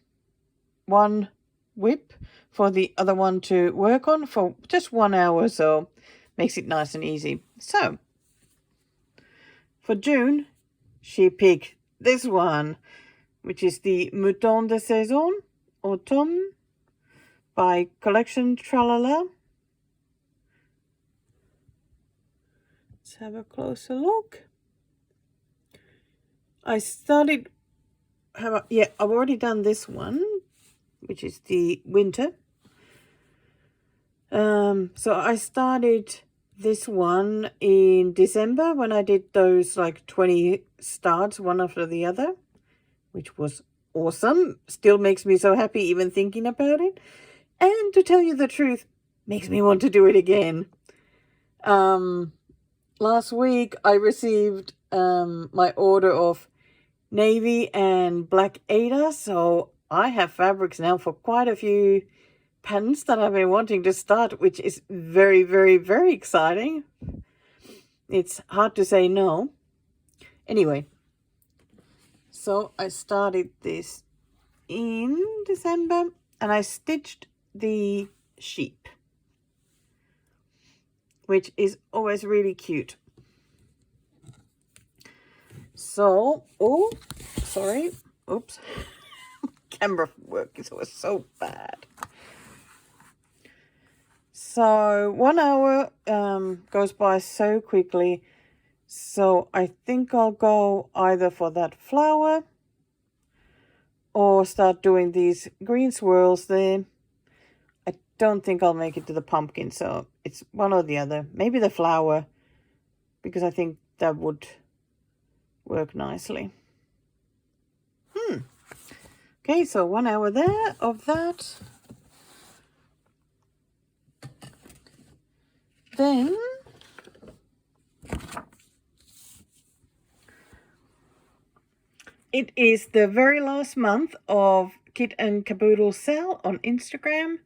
one whip for the other one to work on for just 1 hour, so makes it nice and easy. So for June, she picked this one, which is the Mouton de Saison Automne by Collection Tralala. Let's have a closer look. I've already done this one, which is the winter. So I started this one in December when I did those like 20 starts one after the other, which was awesome. Still makes me so happy even thinking about it. And to tell you the truth, makes me want to do it again. Last week I received my order of navy and black Ada, so I have fabrics now for quite a few patterns that I've been wanting to start, which is very, very, very exciting. It's hard to say no. Anyway, so I started this in December, and I stitched the sheep, which is always really cute. So, oh, sorry, oops, camera work is always so bad. So 1 hour goes by so quickly, so I think I'll go either for that flower or start doing these green swirls there. I don't think I'll make it to the pumpkin, so it's one or the other. Maybe the flower, because I think that would work nicely. Okay, so 1 hour there of that. Then it is the very last month of Kit and Caboodle sale on Instagram,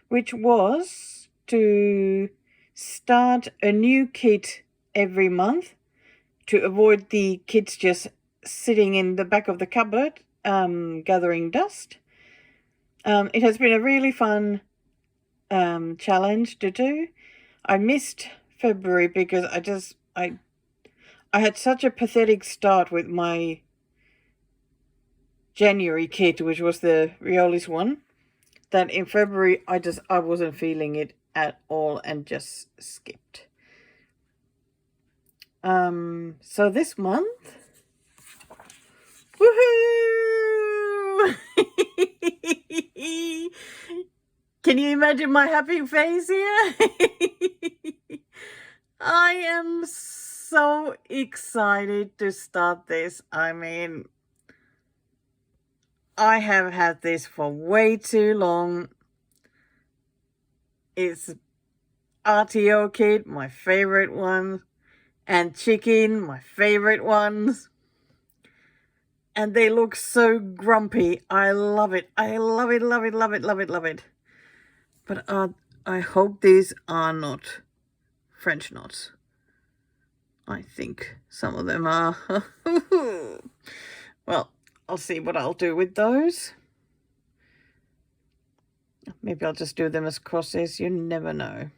which was to start a new kit every month to avoid the kits just sitting in the back of the cupboard gathering dust. It has been a really fun challenge to do. I missed February because I I had such a pathetic start with my January kit, which was the Riolis one, that in February I wasn't feeling it at all and just skipped. So this month, woohoo! Can you imagine my happy face here? I am so excited to start this. I mean, I have had this for way too long. It's RTO kit, my favorite one, and chicken, my favorite ones. And they look so grumpy. I love it. I love it, love it, love it, love it, love it. But I hope these are not French knots. I think some of them are. Well, I'll see what I'll do with those. Maybe I'll just do them as crosses. You never know.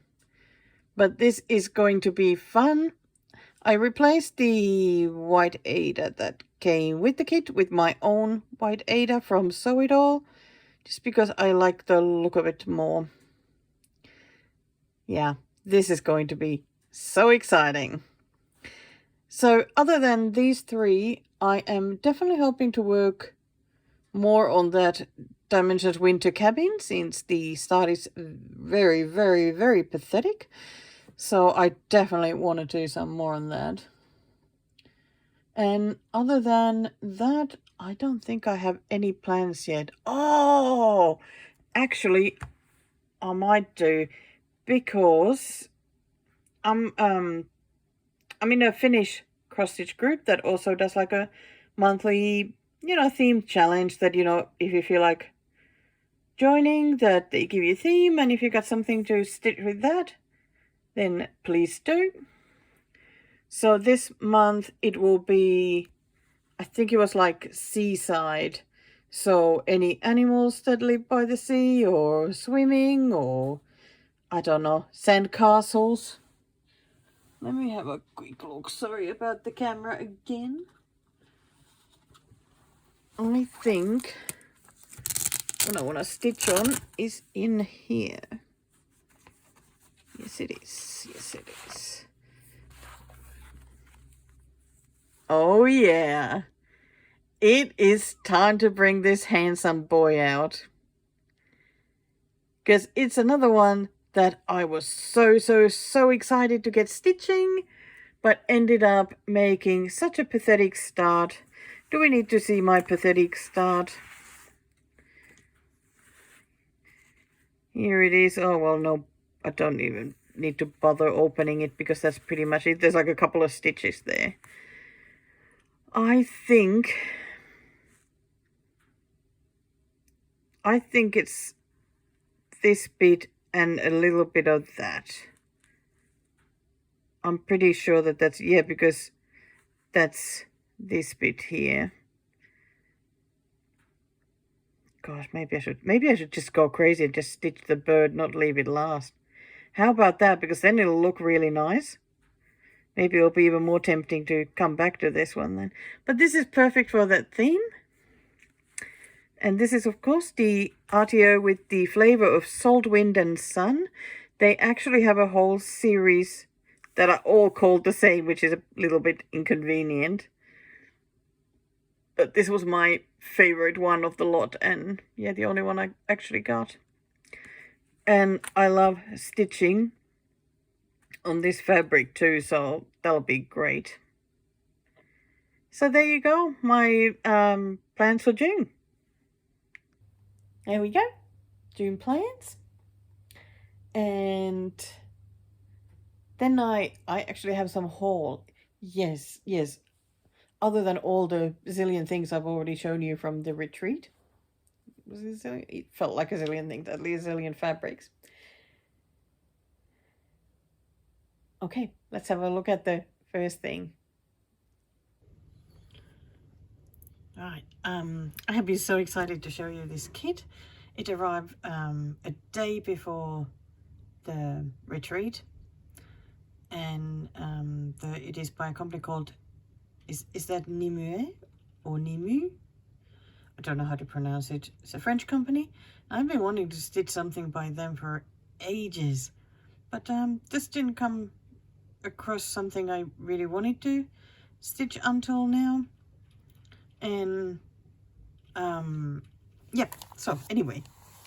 But this is going to be fun. I replaced the white Ada that came with the kit with my own white Ada from Sew It All, just because I like the look of it more. Yeah, this is going to be so exciting. So other than these three, I am definitely hoping to work more on that Dimensions Winter cabin, since the start is very, very, very pathetic. So I definitely want to do some more on that. And other than that, I don't think I have any plans yet. Oh, actually, I might do, because I'm in a Finnish cross-stitch group that also does like a monthly, themed challenge that, if you feel like joining, that they give you a theme, and if you got something to stitch with that, then please do. So this month it will be, I think it was like seaside. So any animals that live by the sea, or swimming, or I don't know, sand castles. Let me have a quick look. Sorry about the camera again. I think what I want to stitch on is in here. Yes, it is. Yes, it is. Oh, yeah. It is time to bring this handsome boy out. Because it's another one that I was so excited to get stitching, but ended up making such a pathetic start. Do we need to see my pathetic start? Here it is. Oh, well, no, I don't even need to bother opening it, because that's pretty much it. There's like a couple of stitches there. I think it's this bit and a little bit of that. I'm pretty sure that that's, yeah, because that's this bit here. Gosh, maybe I should just go crazy and just stitch the bird, not leave it last. How about that? Because then it'll look really nice. Maybe it'll be even more tempting to come back to this one then. But this is perfect for that theme. And this is, of course, the RTO with the flavor of salt, wind, and sun. They actually have a whole series that are all called the same, which is a little bit inconvenient. But this was my favorite one of the lot, and yeah, the only one I actually got. And I love stitching on this fabric too, so that'll be great. So there you go, my plans for June. There we go, June plans. And then I actually have some haul. Yes, other than all the zillion things I've already shown you from the retreat. It felt like a zillion things, at least a zillion fabrics. Okay, let's have a look at the first thing. Right, I have been so excited to show you this kit. It arrived a day before the retreat, and it is by a company called Is that Nimue or Nimu? I don't know how to pronounce it. It's a French company. I've been wanting to stitch something by them for ages, but this didn't come across something I really wanted to stitch until now. And yeah, so anyway,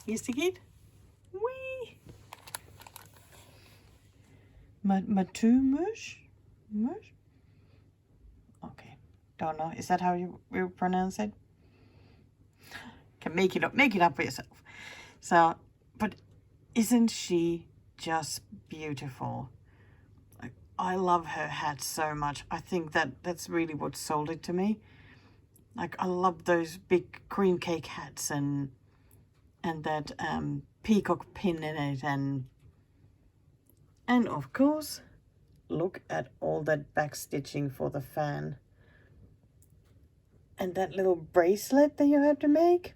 here's the kit. Whee! Matumush? Mush? Okay, don't know. Is that how you pronounce it? Can make it up for yourself. So, but isn't she just beautiful? Like, I love her hat so much. I think that's really what sold it to me. Like, I love those big cream cake hats and that peacock pin in it, and of course, look at all that back stitching for the fan. And that little bracelet that you have to make.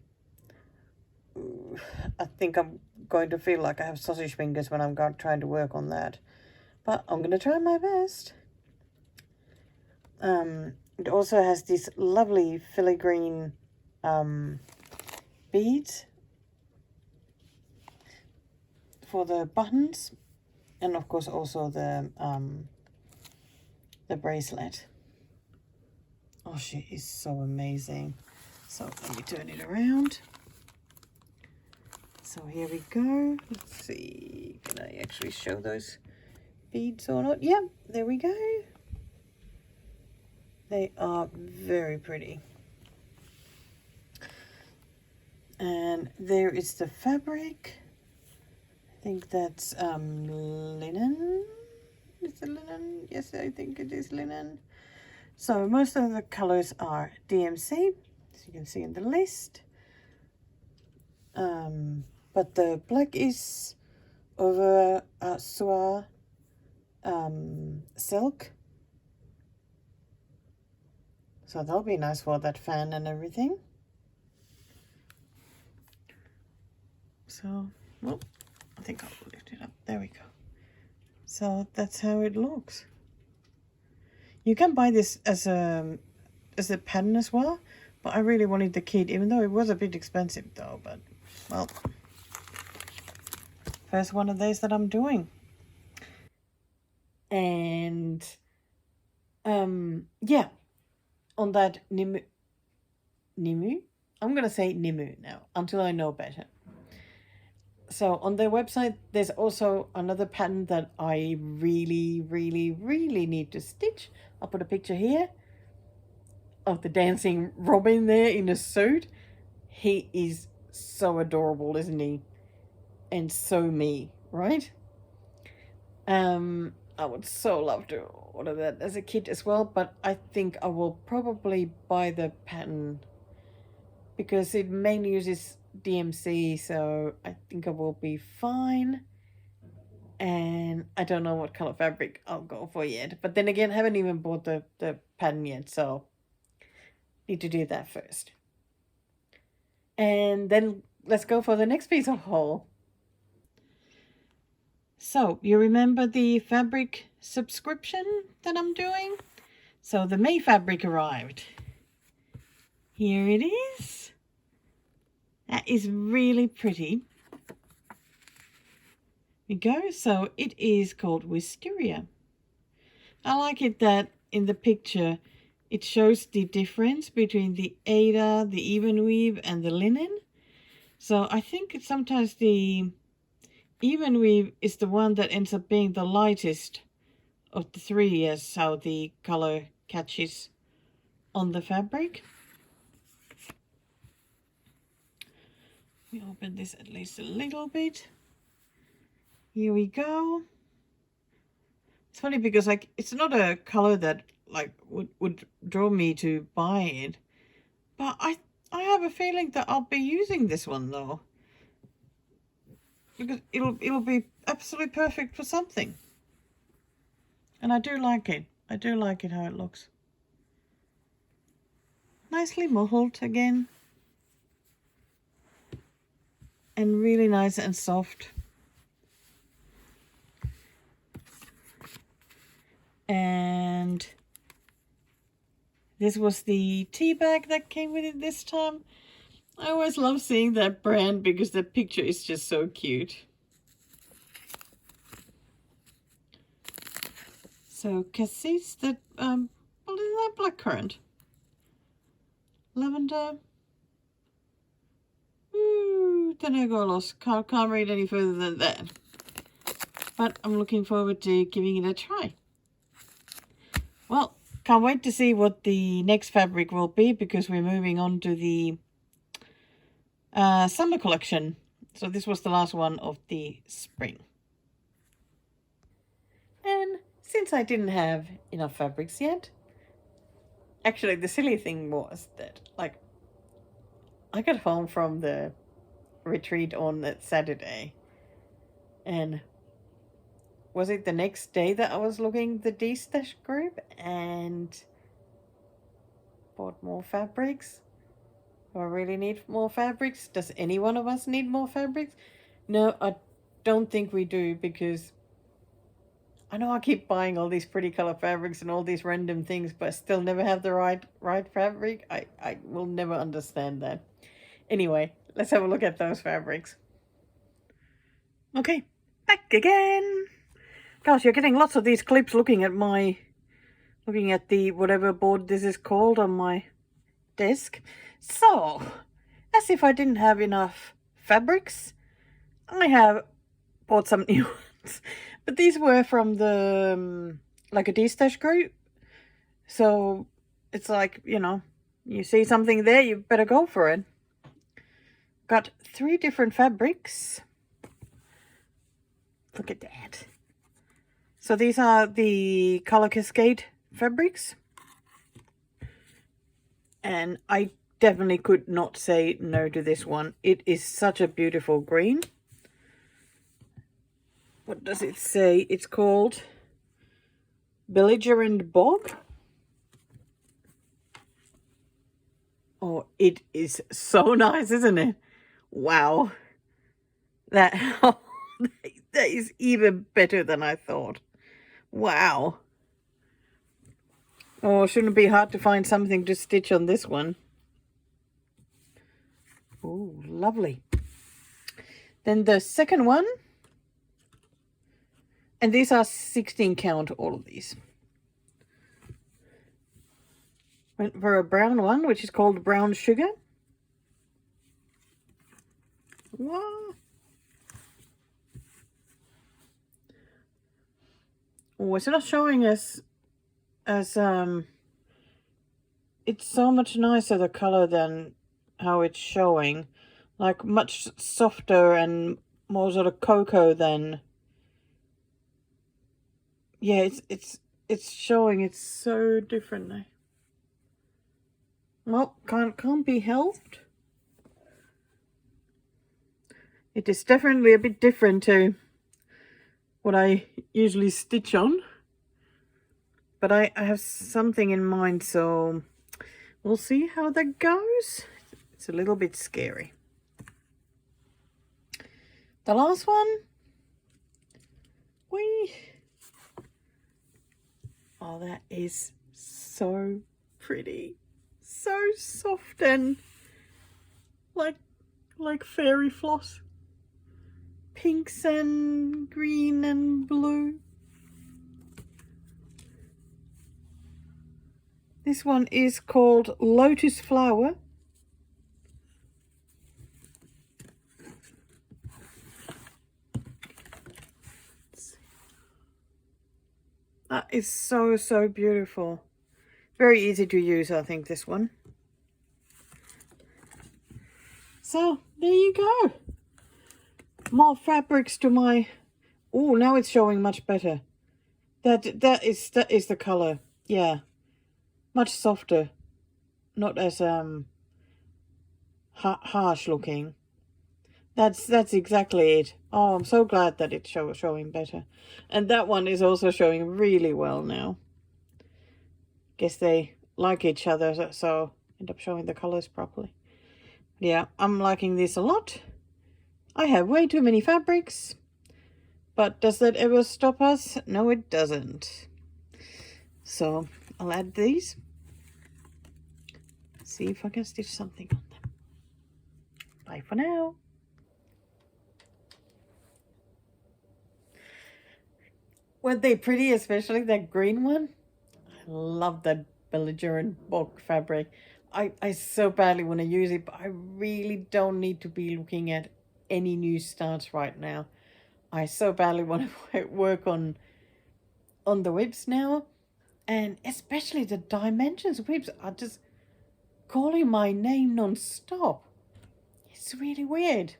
Ooh, I think I'm going to feel like I have sausage fingers when I'm trying to work on that. But I'm going to try my best. It also has these lovely filigree beads for the buttons. And of course also the bracelet. Oh, she is so amazing. So let me turn it around. So here we go. Let's see, can I actually show those beads or not? Yeah, there we go. They are very pretty. And there is the fabric. I think that's linen. Is it linen? Yes, I think it is linen. So most of the colors are DMC, as you can see in the list. But the black is over soie silk. So that'll be nice for that fan and everything. So, well, I think I'll lift it up. There we go. So that's how it looks. You can buy this as a pattern as well, but I really wanted the kit, even though it was a bit expensive though. But well, first one of these that I'm doing. And yeah, on that Nimu, I'm gonna say Nimu now until I know better. So on their website, there's also another pattern that I really, really, really need to stitch. I'll put a picture here of the dancing Robin there in a suit. He is so adorable, isn't he? And so me, right? I would so love to order that as a kit as well, but I think I will probably buy the pattern because it mainly uses DMC, so I think I will be fine. And I don't know what color fabric I'll go for yet. But then again, I haven't even bought the pattern yet, so need to do that first. And then let's go for the next piece of haul. So, you remember the fabric subscription that I'm doing? So the May fabric arrived. Here it is. That is really pretty. There we go. So it is called Wisteria. I like it that in the picture it shows the difference between the Aida, the even weave, and the linen. So I think it's sometimes the even weave is the one that ends up being the lightest of the three, as how the color catches on the fabric. Let me open this at least a little bit. Here we go. It's funny because like it's not a color that like would draw me to buy it, but I have a feeling that I'll be using this one though, because it'll be absolutely perfect for something. And I do like it. I do like it how it looks. Nicely mottled again. And really nice and soft. And This was the tea bag that came with it this time. I always love seeing that brand because the picture is just so cute. So cassis, that what is that? Blackcurrant, lavender. Ooh, then I go lost. Can't read any further than that. But I'm looking forward to giving it a try. Well, can't wait to see what the next fabric will be because we're moving on to the summer collection. So this was the last one of the spring. And since I didn't have enough fabrics yet, actually the silly thing was that, like, I got home from the retreat on that Saturday, and was it the next day that I was looking the D-stash group and bought more fabrics? Do I really need more fabrics? Does any one of us need more fabrics? No, I don't think we do, because I know I keep buying all these pretty color fabrics and all these random things, but I still never have the right fabric. I will never understand that. Anyway, let's have a look at those fabrics. Okay, back again. Gosh, you're getting lots of these clips looking at the whatever board this is called on my desk. So, as if I didn't have enough fabrics, I have bought some new ones. But these were from the, like a D-stash group. So, it's like, you know, you see something there, you better go for it. Got 3 different fabrics. Look at that. So these are the Color Cascade fabrics. And I definitely could not say no to this one. It is such a beautiful green. What does it say? It's called Belligerent Bog. Oh, it is so nice, isn't it? Wow. That is even better than I thought. Wow. Oh, shouldn't it be hard to find something to stitch on this one? Oh, lovely. Then the second one. And these are 16 count, all of these. Went for a brown one, which is called Brown Sugar. Wow. Oh, it's not showing as it's so much nicer, the color, than how it's showing. Like much softer and more sort of cocoa than, yeah, it's showing it's so different now. Well, can't be helped. It is definitely a bit different to what I usually stitch on. But I have something in mind, so we'll see how that goes. It's a little bit scary. The last one. Oh, that is so pretty. So soft and like fairy floss. Pinks and green and blue. This one is called Lotus Flower. That is so beautiful. Very easy to use, I think, this one. So, there you go. More fabrics to my... Oh, now it's showing much better. That is the color. Yeah. Much softer. Not as harsh looking. That's exactly it. Oh, I'm so glad that it's showing better. And that one is also showing really well now. Guess they like each other, so end up showing the colors properly. Yeah, I'm liking this a lot. I have way too many fabrics, but does that ever stop us? No, it doesn't. So I'll add these. see if I can stitch something on them. Bye for now. Weren't they pretty, especially that green one? I love that belligerent bulk fabric. I so badly want to use it, but I really don't need to be looking at any new starts right now. I so badly want to work on the whips now, and especially the dimensions whips are just calling my name non-stop. It's really weird.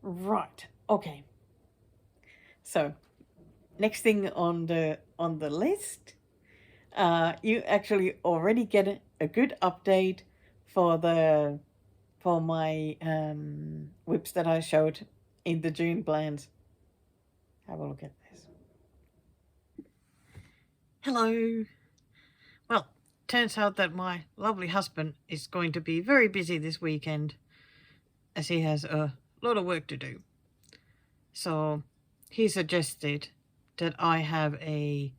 Right, okay. So, next thing on the list, you actually already get a good update for my whips that I showed in the June plans. Have a look at this. Hello. Well, turns out that my lovely husband is going to be very busy this weekend, as he has a lot of work to do. So he suggested that I have a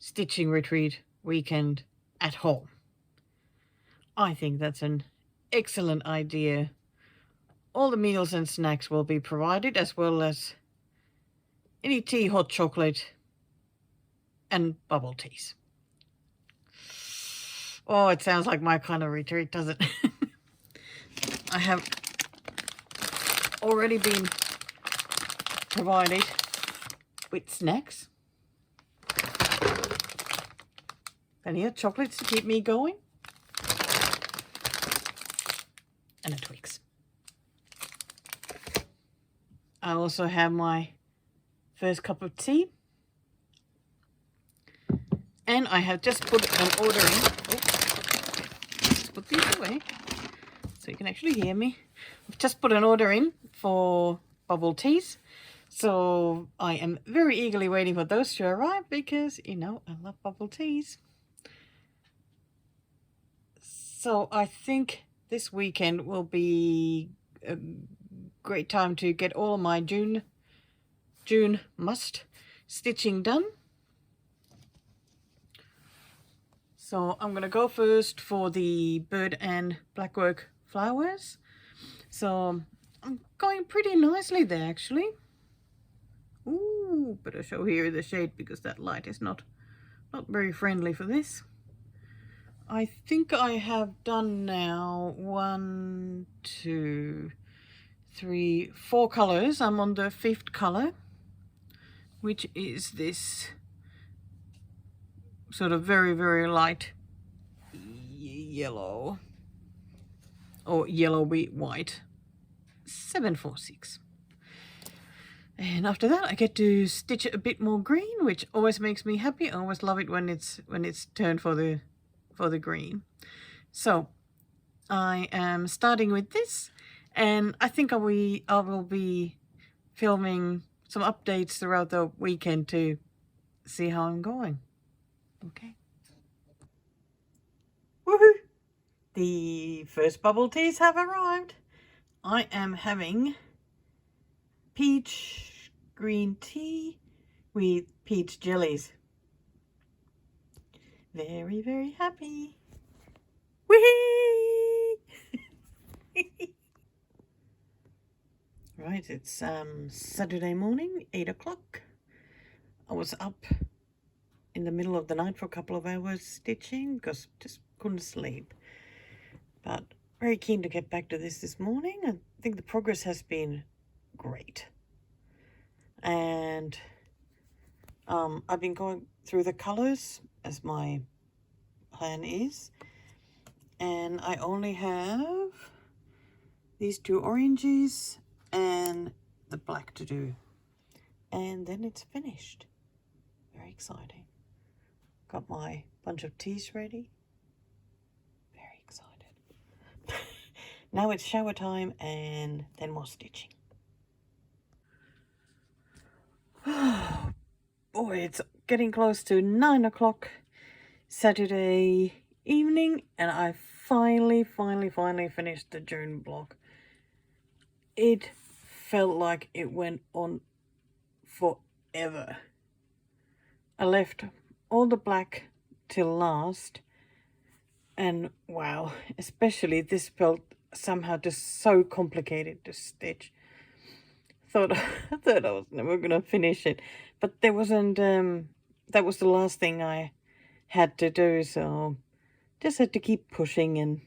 stitching retreat weekend at home. I think that's an excellent idea. All the meals and snacks will be provided, as well as any tea, hot chocolate, and bubble teas. Oh, it sounds like my kind of retreat, does it? I have already been provided with snacks. Plenty of chocolates to keep me going. And a Twix. I also have my first cup of tea. And I have just put an order in. Oh, let's put these away so you can actually hear me. I've just put an order in for bubble teas. So I am very eagerly waiting for those to arrive because, you know, I love bubble teas. So I think this weekend will be a great time to get all of my June must stitching done. So I'm going to go first for the bird and blackwork flowers. So I'm going pretty nicely there, actually. Ooh, better show here the shade because that light is not very friendly for this. I think I have done now 1, 2, 3, 4 colors. I'm on the 5th color, which is this sort of very, very light yellow or yellowy white 746. And after that I get to stitch a bit more green, which always makes me happy. I always love it when it's turned for the green. So I am starting with this, and I think I will be filming some updates throughout the weekend to see how I'm going. Okay. Woohoo! The first bubble teas have arrived. I am having peach green tea with peach jellies. Very, very happy. Whee! Right, it's Saturday morning, 8 o'clock. I was up in the middle of the night for a couple of hours stitching because just couldn't sleep. But very keen to get back to this morning. I think the progress has been great. And I've been going through the colors as my plan is. And I only have these 2 oranges and the black to do. And then it's finished. Very exciting. Got my bunch of teas ready. Very excited. Now it's shower time and then more stitching. Boy, it's getting close to 9 o'clock Saturday evening, and I finally finished the June block. It felt like it went on forever. I left all the black till last. And wow, especially this felt somehow just so complicated to stitch. I thought I was never gonna finish it, but there wasn't. That was the last thing I had to do, so just had to keep pushing. And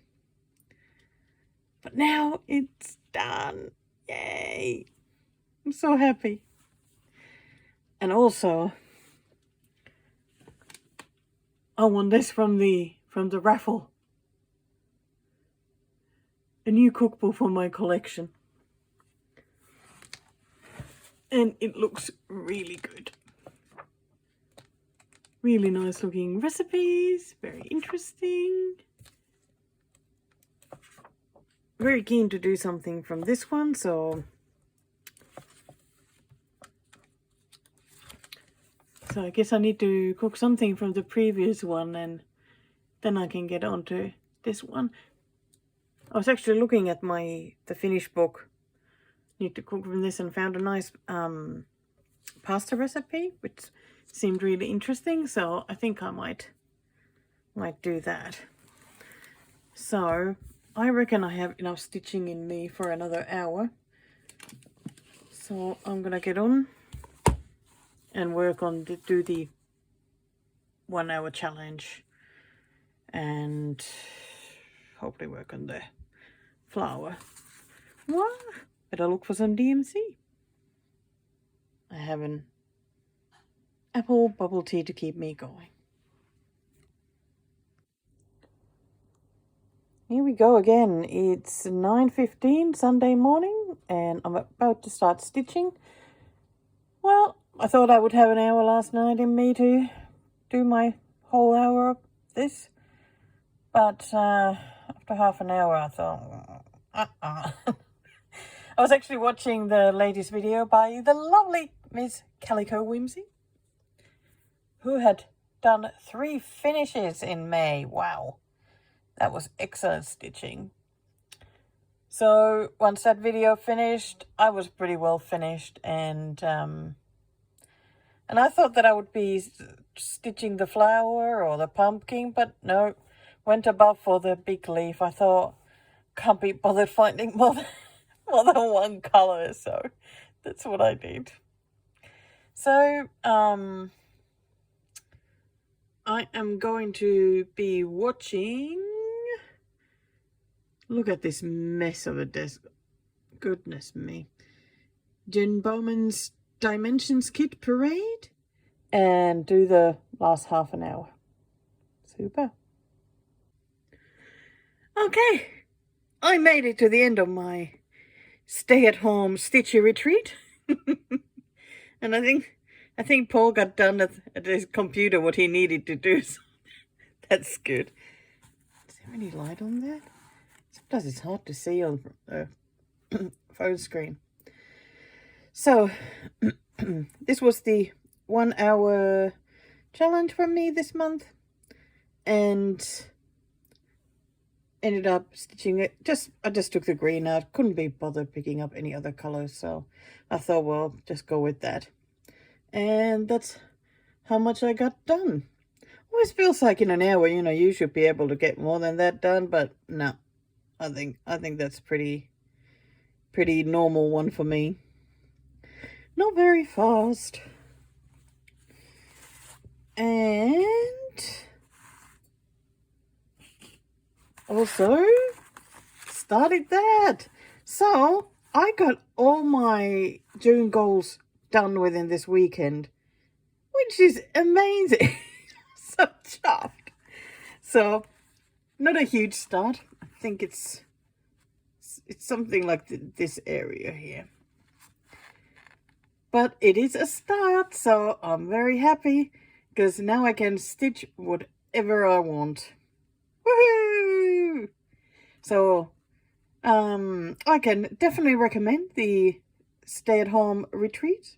but now it's done. Yay! I'm so happy. And also, I won this from the raffle. A new cookbook for my collection. And it looks really good. Really nice looking recipes, very interesting. Very keen to do something from this one, so I guess I need to cook something from the previous one and then I can get on to this one. I was actually looking at the finished book. Need to cook from this and found a nice pasta recipe, which seemed really interesting, so I think I might do that. So I reckon I have enough stitching in me for another hour, so I'm gonna get on and work on do the 1 hour challenge and hopefully work on the flower. What? Better look for some DMC. I have an apple bubble tea to keep me going. Here we go again. It's 9:15 Sunday morning and I'm about to start stitching. Well, I thought I would have an hour last night in me to do my whole hour of this. But after half an hour I thought, I was actually watching the latest video by the lovely Miss Calico Whimsy, who had done 3 finishes in May. Wow, that was excellent stitching. So once that video finished, I was pretty well finished, and I thought that I would be stitching the flower or the pumpkin, but no, went above for the big leaf. I thought, can't be bothered finding more than one color, so that's what I did. So I am going to be watching. Look at this mess of a desk. Goodness me. Jen Bowman's Dimensions Kit Parade and do the last half an hour. Super. Okay, I made it to the end of my stay-at-home stitchy retreat. And I think Paul got done at his computer what he needed to do, so that's good. Is there any light on that? Sometimes it's hard to see on the phone screen. So this was the 1 hour challenge from me this month, and ended up stitching it. I just took the green out. Couldn't be bothered picking up any other colors, so I thought, well, just go with that. And that's how much I got done. Always feels like in an hour, you should be able to get more than that done, but no. I think that's pretty normal one for me. Not very fast. And also started that. So I got all my June goals done within this weekend, which is amazing. So chuffed. So not a huge start. I think it's something like this area here, but it is a start, so I'm very happy because now I can stitch whatever I want. Woohoo! So I can definitely recommend the stay-at-home retreat.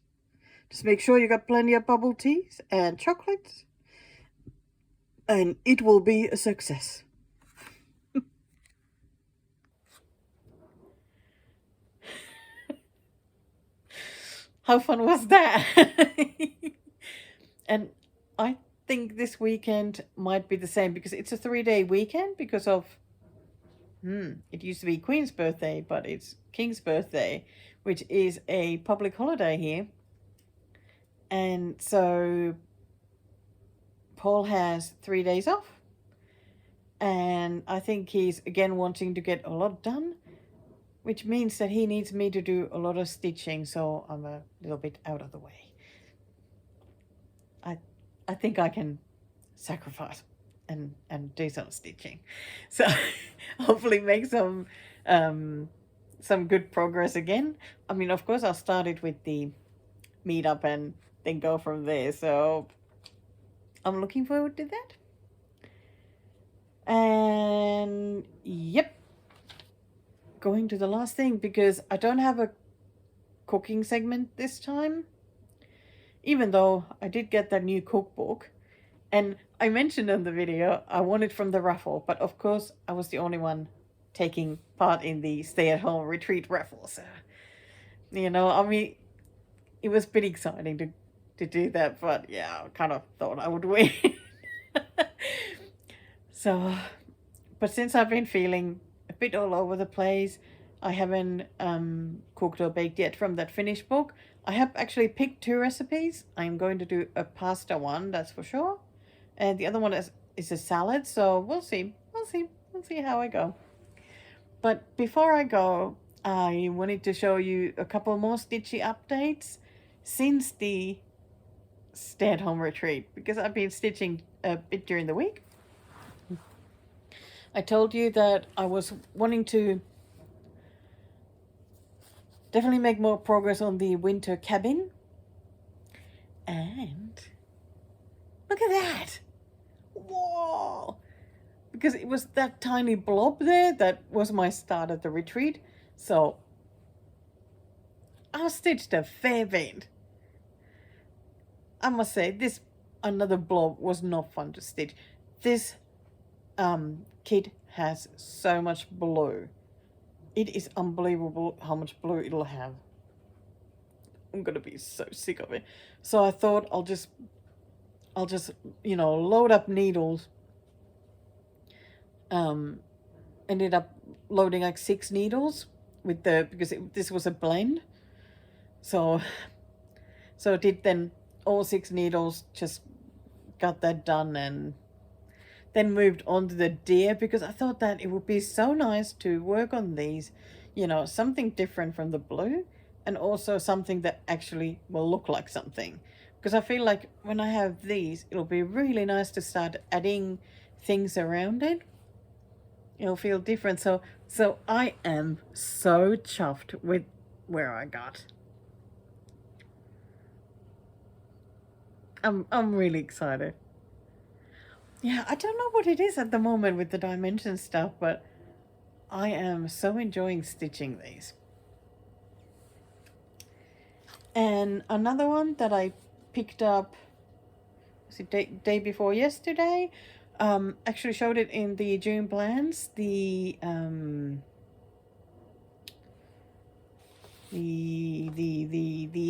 Just make sure you got plenty of bubble teas and chocolates, and it will be a success. How fun was that? And I think this weekend might be the same because it's a 3-day weekend because of it used to be Queen's birthday, but it's King's birthday, which is a public holiday here. And so Paul has 3 days off. And I think he's again wanting to get a lot done, which means that he needs me to do a lot of stitching, so I'm a little bit out of the way. I think I can sacrifice and do some stitching. So hopefully make some good progress again. I mean, of course, I'll start it with the meetup and then go from there. So I'm looking forward to that. And yep, going to the last thing because I don't have a cooking segment this time, even though I did get that new cookbook. And I mentioned in the video I won it from the raffle, but of course I was the only one taking part in the stay-at-home retreat raffle. So, you know, I mean, it was pretty exciting to do that, but yeah, I kind of thought I would win. So, but since I've been feeling a bit all over the place, I haven't cooked or baked yet from that finished book. I have actually picked 2 recipes. I'm going to do a pasta one, that's for sure. And the other one is a salad, so we'll see. We'll see how I go. But before I go, I wanted to show you a couple more stitchy updates since the stay-at-home retreat, because I've been stitching a bit during the week. I told you that I was wanting to definitely make more progress on the winter cabin. And look at that! Whoa! Because it was that tiny blob there that was my start at the retreat. So I stitched a fair bit. I must say, this another blob was not fun to stitch. This kit has so much blue. It is unbelievable how much blue it'll have. I'm gonna be so sick of it. So I thought I'll just you know, load up needles. Ended up loading like 6 needles with because this was a blend. So I did then all 6 needles, just got that done, and then moved on to the deer because I thought that it would be so nice to work on these, you know, something different from the blue and also something that actually will look like something. Because I feel like when I have these, it'll be really nice to start adding things around it. It'll feel different. So I am so chuffed with where I got. I'm really excited. Yeah, I don't know what it is at the moment with the dimension stuff, but I am so enjoying stitching these. And another one that I picked up, was it day before yesterday? Actually showed it in the June plans. The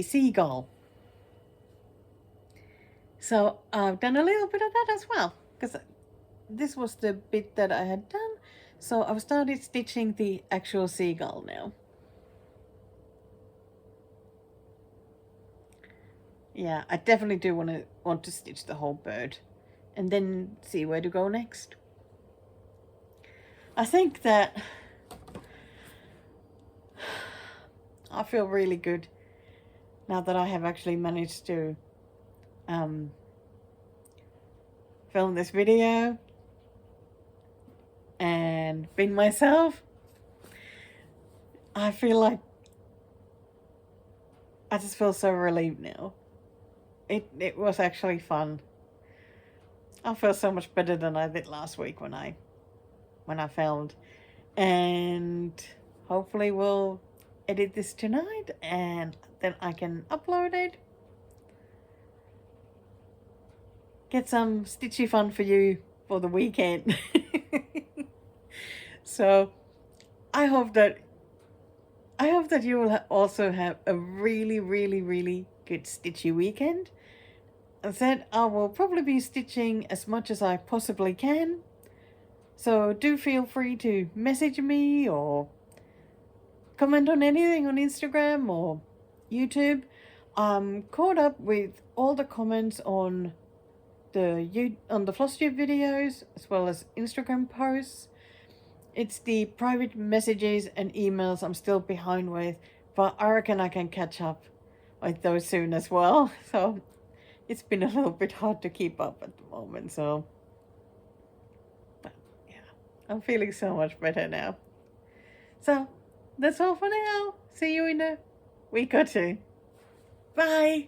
seagull. So I've done a little bit of that as well, because this was the bit that I had done. So I've started stitching the actual seagull now. Yeah, I definitely do want to stitch the whole bird and then see where to go next. I think that I feel really good now that I have actually managed to film this video and been myself. I feel like I just feel so relieved now. It was actually fun. I feel so much better than I did last week when I filmed, and hopefully we'll edit this tonight and then I can upload it. Get some stitchy fun for you for the weekend. So I hope that you will also have a really, really, really good stitchy weekend. I said I will probably be stitching as much as I possibly can. So do feel free to message me or comment on anything on Instagram or YouTube. I'm caught up with all the comments on the Flosstube videos as well as Instagram posts. It's the private messages and emails I'm still behind with, but I reckon I can catch up with those soon as well. So it's been a little bit hard to keep up at the moment. So, but yeah, I'm feeling so much better now. So that's all for now. See you in a week or two. Bye.